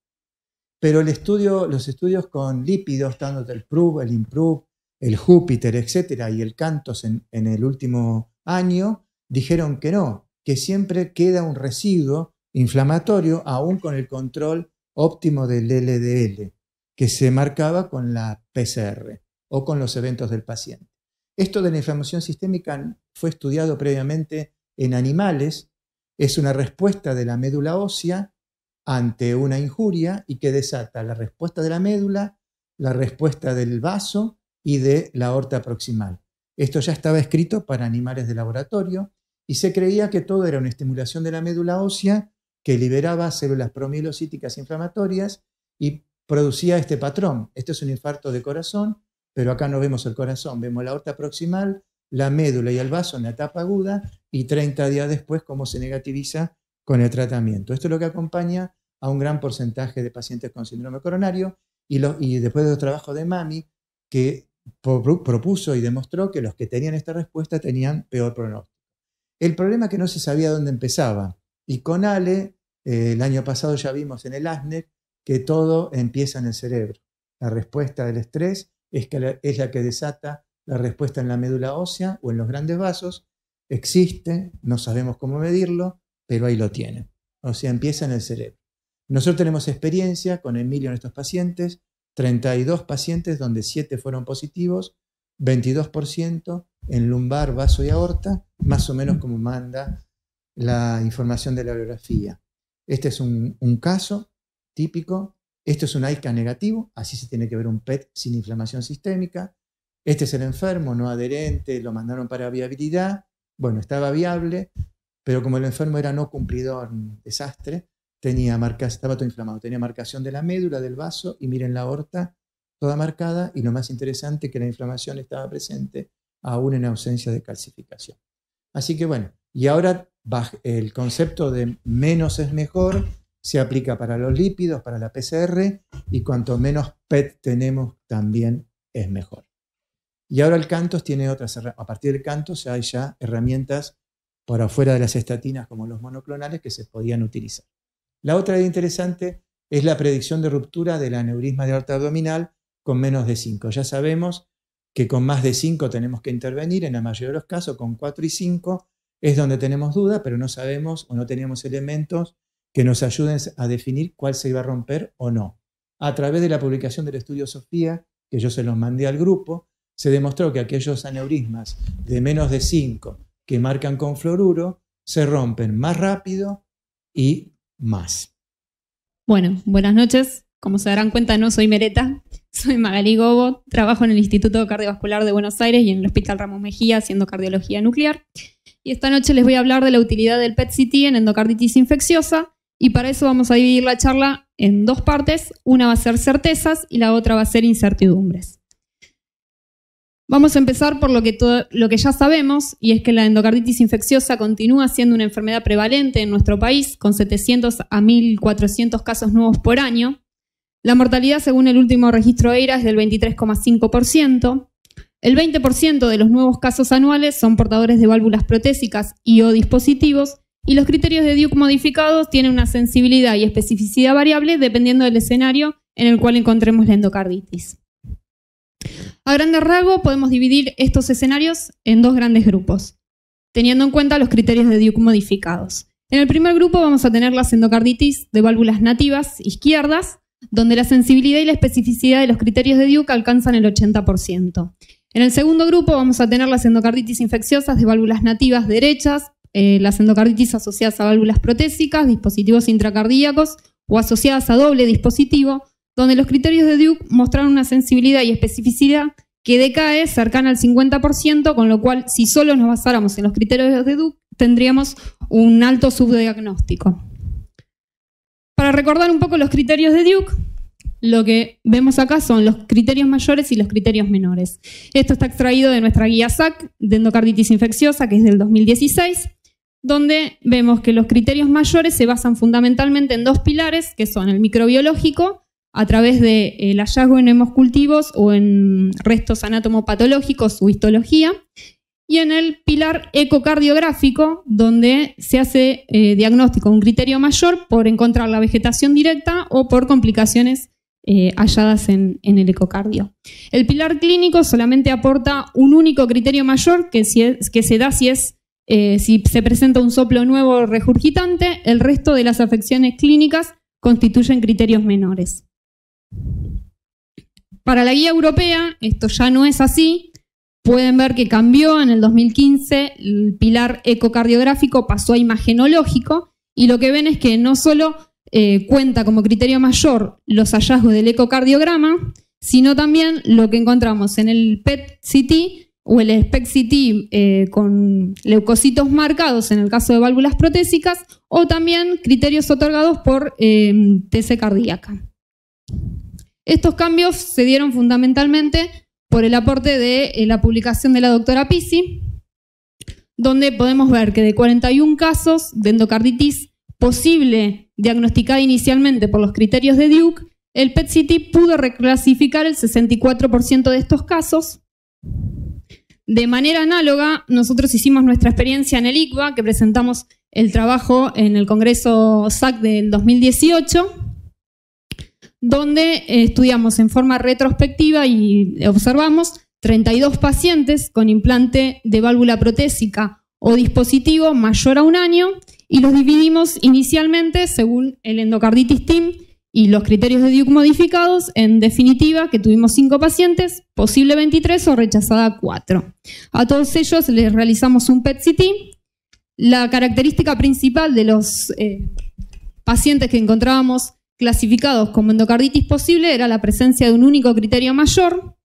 pero los estudios con lípidos, tanto del PRUV, el IMPROVE, el Júpiter, etcétera, y el CANTOS en el último año, dijeron que no, que siempre queda un residuo inflamatorio, aún con el control óptimo del LDL, que se marcaba con la PCR o con los eventos del paciente. Esto de la inflamación sistémica fue estudiado previamente en animales, es una respuesta de la médula ósea ante una injuria y que desata la respuesta de la médula, la respuesta del vaso y de la aorta proximal. Esto ya estaba escrito para animales de laboratorio y se creía que todo era una estimulación de la médula ósea que liberaba células promielocíticas inflamatorias y producía este patrón. Este es un infarto de corazón, pero acá no vemos el corazón, vemos la aorta proximal, la médula y el vaso en la etapa aguda, y 30 días después cómo se negativiza con el tratamiento. Esto es lo que acompaña a un gran porcentaje de pacientes con síndrome coronario, y después de los trabajos de Mami, que propuso y demostró que los que tenían esta respuesta tenían peor pronóstico. El problema es que no se sabía dónde empezaba, y con Ale, el año pasado ya vimos en el ASNEC que todo empieza en el cerebro. La respuesta del estrés es la que desata la respuesta en la médula ósea o en los grandes vasos. Existe, no sabemos cómo medirlo, pero ahí lo tienen. O sea, empieza en el cerebro. Nosotros tenemos experiencia con Emilio en estos pacientes, 32 pacientes donde 7 fueron positivos, 22% en lumbar, vaso y aorta, más o menos como manda la información de la bibliografía. Este es un caso típico. Esto es un AISCA negativo, así se tiene que ver un PET sin inflamación sistémica. Este es el enfermo, no adherente, lo mandaron para viabilidad. Bueno, estaba viable, pero como el enfermo era no cumplidor, un desastre, estaba todo inflamado, tenía marcación de la médula, del vaso, y miren la aorta toda marcada, y lo más interesante, que la inflamación estaba presente aún en ausencia de calcificación. Así que bueno, y ahora el concepto de menos es mejor se aplica para los lípidos, para la PCR, y cuanto menos PET tenemos, también es mejor. Y ahora el CANTOS tiene otras, a partir del CANTOS hay ya herramientas por afuera de las estatinas como los monoclonales que se podían utilizar. La otra idea interesante es la predicción de ruptura del aneurisma de aorta abdominal con menos de 5. Ya sabemos que con más de 5 tenemos que intervenir, en la mayoría de los casos con 4 y 5 es donde tenemos duda, pero no sabemos o no teníamos elementos que nos ayuden a definir cuál se iba a romper o no. A través de la publicación del estudio Sofía, que yo se los mandé al grupo, se demostró que aquellos aneurismas de menos de 5 que marcan con fluoruro se rompen más rápido y más. Bueno, buenas noches. Como se darán cuenta, no soy Mereta, soy Magalí Gobo, trabajo en el Instituto Cardiovascular de Buenos Aires y en el Hospital Ramón Mejía haciendo cardiología nuclear. Y esta noche les voy a hablar de la utilidad del PET-CT en endocarditis infecciosa, y para eso vamos a dividir la charla en dos partes. Una va a ser certezas y la otra va a ser incertidumbres. Vamos a empezar por lo que ya sabemos, y es que la endocarditis infecciosa continúa siendo una enfermedad prevalente en nuestro país, con 700 a 1.400 casos nuevos por año. La mortalidad, según el último registro EIRA, es del 23,5%. El 20% de los nuevos casos anuales son portadores de válvulas protésicas y o dispositivos, y los criterios de Duke modificados tienen una sensibilidad y especificidad variable dependiendo del escenario en el cual encontremos la endocarditis. A grandes rasgos podemos dividir estos escenarios en dos grandes grupos, teniendo en cuenta los criterios de Duke modificados. En el primer grupo vamos a tener las endocarditis de válvulas nativas izquierdas, donde la sensibilidad y la especificidad de los criterios de Duke alcanzan el 80%. En el segundo grupo vamos a tener las endocarditis infecciosas de válvulas nativas derechas, las endocarditis asociadas a válvulas protésicas, dispositivos intracardíacos o asociadas a doble dispositivo, donde los criterios de Duke mostraron una sensibilidad y especificidad que decae cercana al 50%, con lo cual, si solo nos basáramos en los criterios de Duke, tendríamos un alto subdiagnóstico. Para recordar un poco los criterios de Duke, lo que vemos acá son los criterios mayores y los criterios menores. Esto está extraído de nuestra guía SAC de endocarditis infecciosa, que es del 2016, donde vemos que los criterios mayores se basan fundamentalmente en dos pilares, que son el microbiológico, a través del hallazgo en hemoscultivos o en restos anatomopatológicos o histología, y en el pilar ecocardiográfico, donde se hace diagnóstico, un criterio mayor por encontrar la vegetación directa o por complicaciones halladas en el ecocardio. El pilar clínico solamente aporta un único criterio mayor, que se da si se presenta un soplo nuevo regurgitante. El resto de las afecciones clínicas constituyen criterios menores. Para la guía europea, esto ya no es así. Pueden ver que cambió en el 2015, el pilar ecocardiográfico pasó a imagenológico, y lo que ven es que no solo cuenta como criterio mayor los hallazgos del ecocardiograma, sino también lo que encontramos en el PET-CT o el SPECT-CT con leucocitos marcados en el caso de válvulas protésicas, o también criterios otorgados por TC cardíaca. Estos cambios se dieron fundamentalmente por el aporte de la publicación de la doctora Pisi, donde podemos ver que de 41 casos de endocarditis posible diagnosticada inicialmente por los criterios de Duke, el PET-CT pudo reclasificar el 64% de estos casos. De manera análoga, nosotros hicimos nuestra experiencia en el ICVA, que presentamos el trabajo en el Congreso SAC del 2018, donde estudiamos en forma retrospectiva y observamos 32 pacientes con implante de válvula protésica o dispositivo mayor a 1 año, y los dividimos inicialmente según el endocarditis team y los criterios de Duke modificados. En definitiva, que tuvimos 5 pacientes, posible 23 o rechazada 4. A todos ellos les realizamos un PET-CT. La característica principal de los pacientes que encontrábamos clasificados como endocarditis posible era la presencia de un único criterio mayor,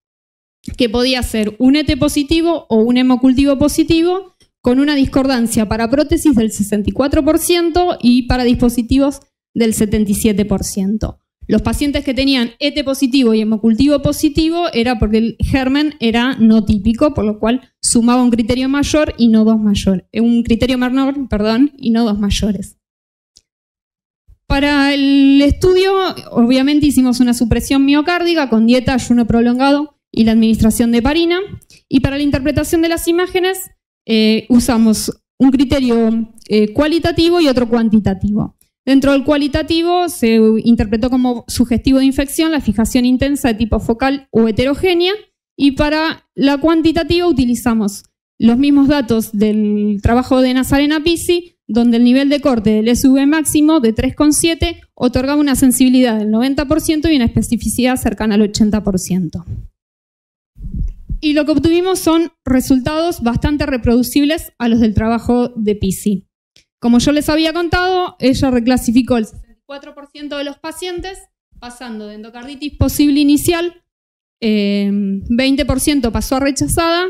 que podía ser un ET positivo o un hemocultivo positivo, con una discordancia para prótesis del 64% y para dispositivos del 77%. Los pacientes que tenían ET positivo y hemocultivo positivo era porque el germen era no típico, por lo cual sumaba un criterio mayor y no dos mayores. Un criterio menor, perdón, y no dos mayores. Para el estudio, obviamente hicimos una supresión miocárdica con dieta, ayuno prolongado y la administración de heparina. Y para la interpretación de las imágenes usamos un criterio cualitativo y otro cuantitativo. Dentro del cualitativo se interpretó como sugestivo de infección la fijación intensa de tipo focal o heterogénea, y para la cuantitativa utilizamos los mismos datos del trabajo de Nazarena Pisi, donde el nivel de corte del SV máximo de 3,7 otorgaba una sensibilidad del 90% y una especificidad cercana al 80%. Y lo que obtuvimos son resultados bastante reproducibles a los del trabajo de Pisi. Como yo les había contado, ella reclasificó el 64% de los pacientes, pasando de endocarditis posible inicial, 20% pasó a rechazada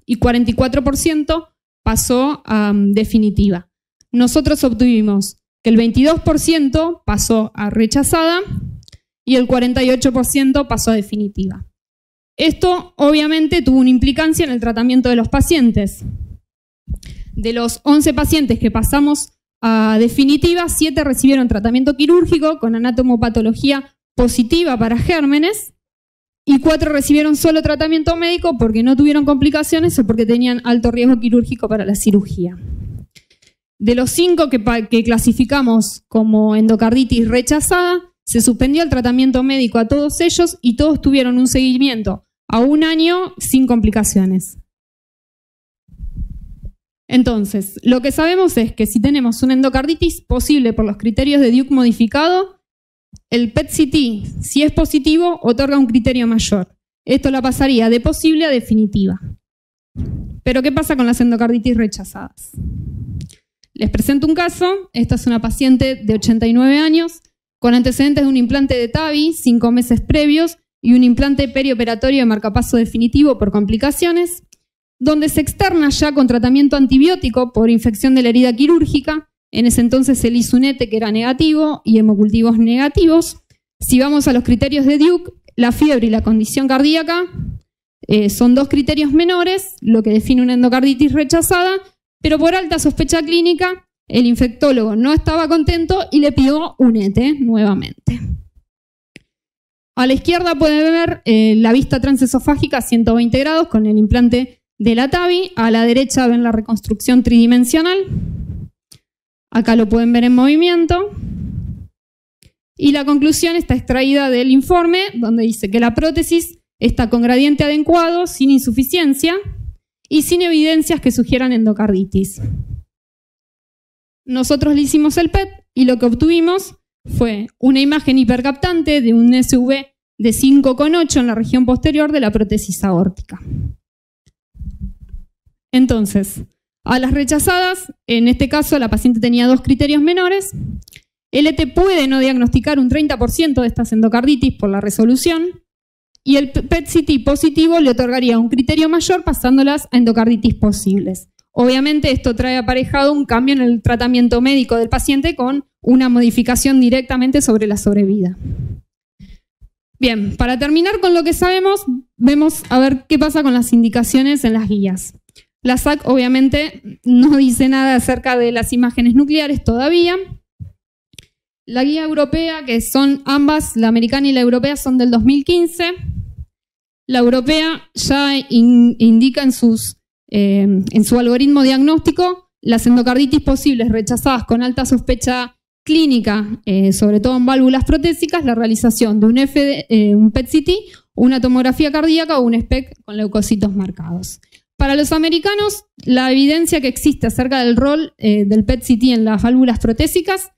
y 44% pasó a definitiva. Nosotros obtuvimos que que el 22% pasó a rechazada y el 48% pasó a definitiva. Esto obviamente tuvo una implicancia en el tratamiento de los pacientes. De los 11 pacientes que pasamos a definitiva, 7 recibieron tratamiento quirúrgico con anatomopatología positiva para gérmenes y 4 recibieron solo tratamiento médico porque no tuvieron complicaciones o porque tenían alto riesgo quirúrgico para la cirugía. De los 5 que clasificamos como endocarditis rechazada, se suspendió el tratamiento médico a todos ellos y todos tuvieron un seguimiento a 1 año sin complicaciones. Entonces, lo que sabemos es que si tenemos una endocarditis posible por los criterios de Duke modificado, el PET-CT, si es positivo, otorga un criterio mayor. Esto la pasaría de posible a definitiva. Pero ¿qué pasa con las endocarditis rechazadas? Les presento un caso. Esta es una paciente de 89 años con antecedentes de un implante de TAVI 5 meses previos y un implante perioperatorio de marcapaso definitivo por complicaciones, donde se externa ya con tratamiento antibiótico por infección de la herida quirúrgica. En ese entonces el ISUNETE, que era negativo, y hemocultivos negativos. Si vamos a los criterios de Duke, la fiebre y la condición cardíaca son 2 criterios menores, lo que define una endocarditis rechazada, pero por alta sospecha clínica, el infectólogo no estaba contento y le pidió un ETE nuevamente. A la izquierda pueden ver la vista transesofágica a 120 grados con el implante de la TAVI. A la derecha ven la reconstrucción tridimensional. Acá lo pueden ver en movimiento. Y la conclusión está extraída del informe, donde dice que la prótesis está con gradiente adecuado, sin insuficiencia y sin evidencias que sugieran endocarditis. Nosotros le hicimos el PET y lo que obtuvimos fue una imagen hipercaptante de un SV de 5,8 en la región posterior de la prótesis aórtica. Entonces, a las rechazadas, en este caso la paciente tenía 2 criterios menores. El ET puede no diagnosticar un 30% de estas endocarditis por la resolución y el PET-CT positivo le otorgaría un criterio mayor pasándolas a endocarditis posibles. Obviamente esto trae aparejado un cambio en el tratamiento médico del paciente con una modificación directamente sobre la sobrevida. Bien, para terminar con lo que sabemos, vemos a ver qué pasa con las indicaciones en las guías. La SAC obviamente no dice nada acerca de las imágenes nucleares todavía. La guía europea, que son ambas, la americana y la europea, son del 2015. La europea ya indica en su algoritmo diagnóstico las endocarditis posibles rechazadas con alta sospecha clínica, sobre todo en válvulas protésicas, la realización de un PET-CT, una tomografía cardíaca o un SPECT con leucocitos marcados. Para los americanos, la evidencia que existe acerca del rol del PET-CT en las válvulas protésicas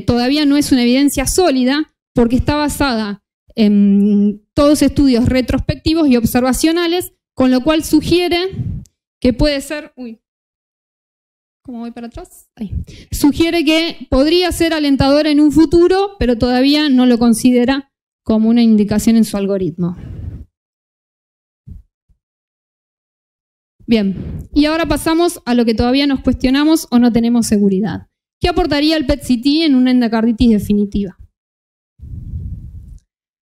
todavía no es una evidencia sólida porque está basada en todos estudios retrospectivos y observacionales, con lo cual sugiere que puede ser... ¿Cómo voy para atrás? Ahí. Sugiere que podría ser alentador en un futuro, pero todavía no lo considera como una indicación en su algoritmo. Bien, y ahora pasamos a lo que todavía nos cuestionamos o no tenemos seguridad. ¿Qué aportaría el PET-CT en una endocarditis definitiva?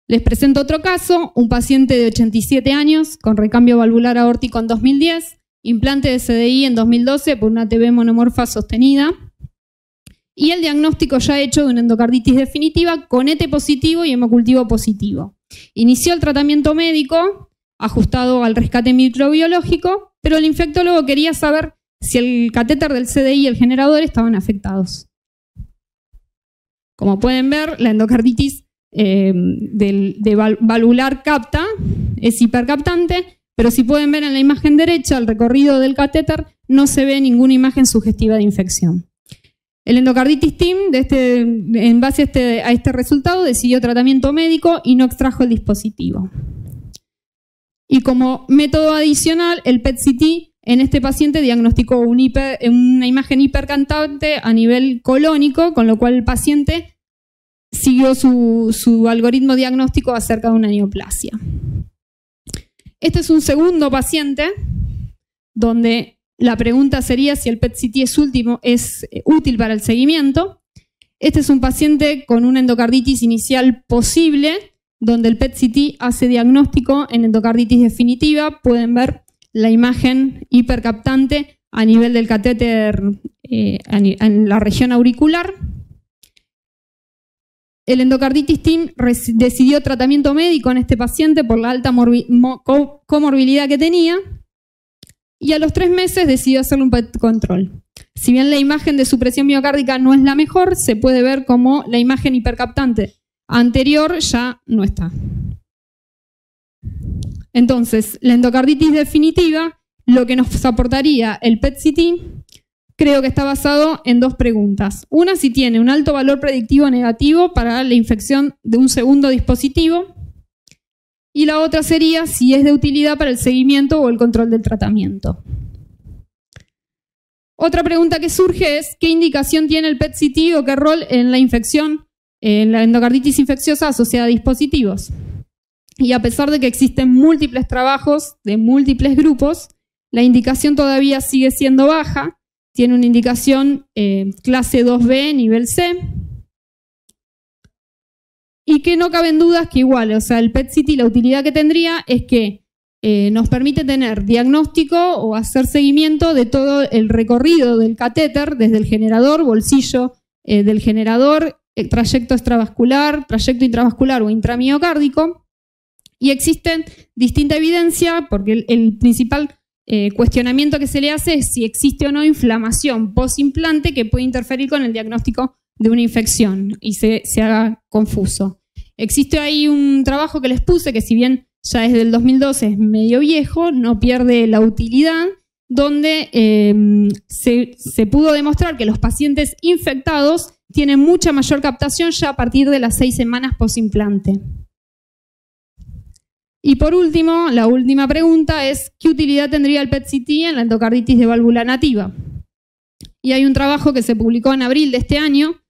Les presento otro caso, un paciente de 87 años con recambio valvular aórtico en 2010, implante de CDI en 2012 por una TB monomorfa sostenida y el diagnóstico ya hecho de una endocarditis definitiva con ET positivo y hemocultivo positivo. Inició el tratamiento médico ajustado al rescate microbiológico, pero el infectólogo quería saber si el catéter del CDI y el generador estaban afectados. Como pueden ver, la endocarditis valvular capta es hipercaptante, pero si pueden ver en la imagen derecha el recorrido del catéter, no se ve ninguna imagen sugestiva de infección. El endocarditis team, en base a este resultado, decidió tratamiento médico y no extrajo el dispositivo. Y como método adicional, el PET-CT en este paciente diagnosticó una imagen hipercaptante a nivel colónico, con lo cual el paciente siguió su algoritmo diagnóstico acerca de una neoplasia. Este es un segundo paciente donde la pregunta sería si el PET-CT es útil para el seguimiento. Este es un paciente con una endocarditis inicial posible, donde el PET-CT hace diagnóstico en endocarditis definitiva. Pueden ver la imagen hipercaptante a nivel del catéter en la región auricular. El endocarditis team decidió tratamiento médico en este paciente por la alta comorbilidad que tenía, y a los 3 meses decidió hacerle un PET control. Si bien la imagen de su presión miocárdica no es la mejor, se puede ver como la imagen hipercaptante anterior ya no está. Entonces, la endocarditis definitiva, lo que nos aportaría el PET-CT, creo que está basado en 2 preguntas. Una, si tiene un alto valor predictivo negativo para la infección de un segundo dispositivo. Y la otra sería si es de utilidad para el seguimiento o el control del tratamiento. Otra pregunta que surge es, ¿qué indicación tiene el PET-CT o qué rol en la infección, en la endocarditis infecciosa asociada a dispositivos? Y a pesar de que existen múltiples trabajos de múltiples grupos, la indicación todavía sigue siendo baja. Tiene una indicación clase 2B, nivel C. Y que no caben dudas que igual, o sea, el PET-CT, la utilidad que tendría es que nos permite tener diagnóstico o hacer seguimiento de todo el recorrido del catéter, desde el generador, bolsillo del generador, trayecto extravascular, trayecto intravascular o intramiocárdico. Y existe distinta evidencia, porque el principal cuestionamiento que se le hace es si existe o no inflamación post-implante que puede interferir con el diagnóstico de una infección y se haga confuso. Existe ahí un trabajo que les puse que, si bien ya es del 2012, es medio viejo, no pierde la utilidad, donde se pudo demostrar que los pacientes infectados tienen mucha mayor captación ya a partir de las 6 semanas post-implante. Y por último, la última pregunta es, ¿qué utilidad tendría el PET-CT en la endocarditis de válvula nativa? Y hay un trabajo que se publicó en abril de este año,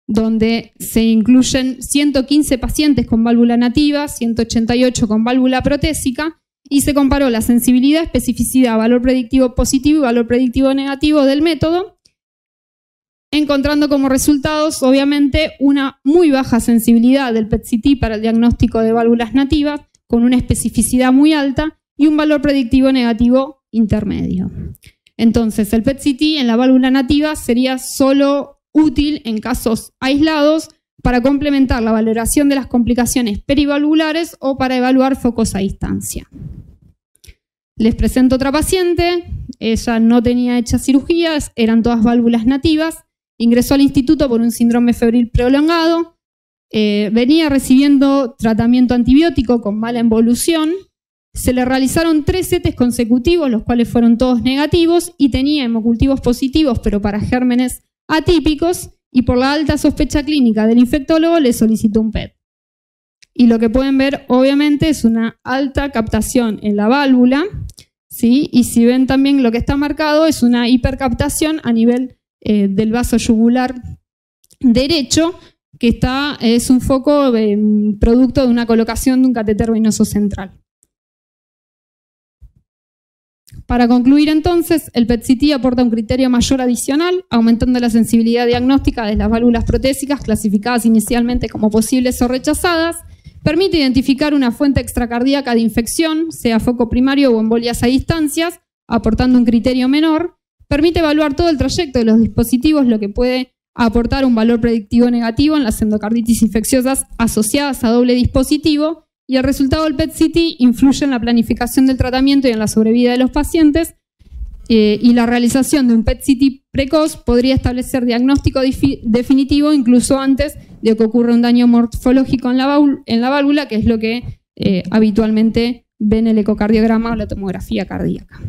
donde se incluyen 115 pacientes con válvula nativa, 188 con válvula protésica, y se comparó la sensibilidad, especificidad, valor predictivo positivo y valor predictivo negativo del método, encontrando como resultados, obviamente, una muy baja sensibilidad del PET-CT para el diagnóstico de válvulas nativas, con una especificidad muy alta y un valor predictivo negativo intermedio. Entonces, el PET-CT en la válvula nativa sería solo útil en casos aislados para complementar la valoración de las complicaciones perivalvulares o para evaluar focos a distancia. Les presento otra paciente. Ella no tenía hechas cirugías, eran todas válvulas nativas. Ingresó al instituto por un síndrome febril prolongado. Venía recibiendo tratamiento antibiótico con mala involución. Se le realizaron 3 CTs consecutivos, los cuales fueron todos negativos, y tenía hemocultivos positivos, pero para gérmenes atípicos, y por la alta sospecha clínica del infectólogo le solicitó un PET. Y lo que pueden ver, obviamente, es una alta captación en la válvula, ¿sí? Y si ven también lo que está marcado, es una hipercaptación a nivel del vaso yugular derecho, que es un foco producto de una colocación de un catéter venoso central. Para concluir entonces, el PET-CT aporta un criterio mayor adicional, aumentando la sensibilidad diagnóstica de las válvulas protésicas clasificadas inicialmente como posibles o rechazadas, permite identificar una fuente extracardíaca de infección, sea foco primario o embolias a distancias, aportando un criterio menor, permite evaluar todo el trayecto de los dispositivos, lo que puede aportar un valor predictivo negativo en las endocarditis infecciosas asociadas a doble dispositivo, y el resultado del PET-CT influye en la planificación del tratamiento y en la sobrevida de los pacientes, y la realización de un PET-CT precoz podría establecer diagnóstico definitivo incluso antes de que ocurra un daño morfológico en la válvula, que es lo que habitualmente ven el ecocardiograma o la tomografía cardíaca.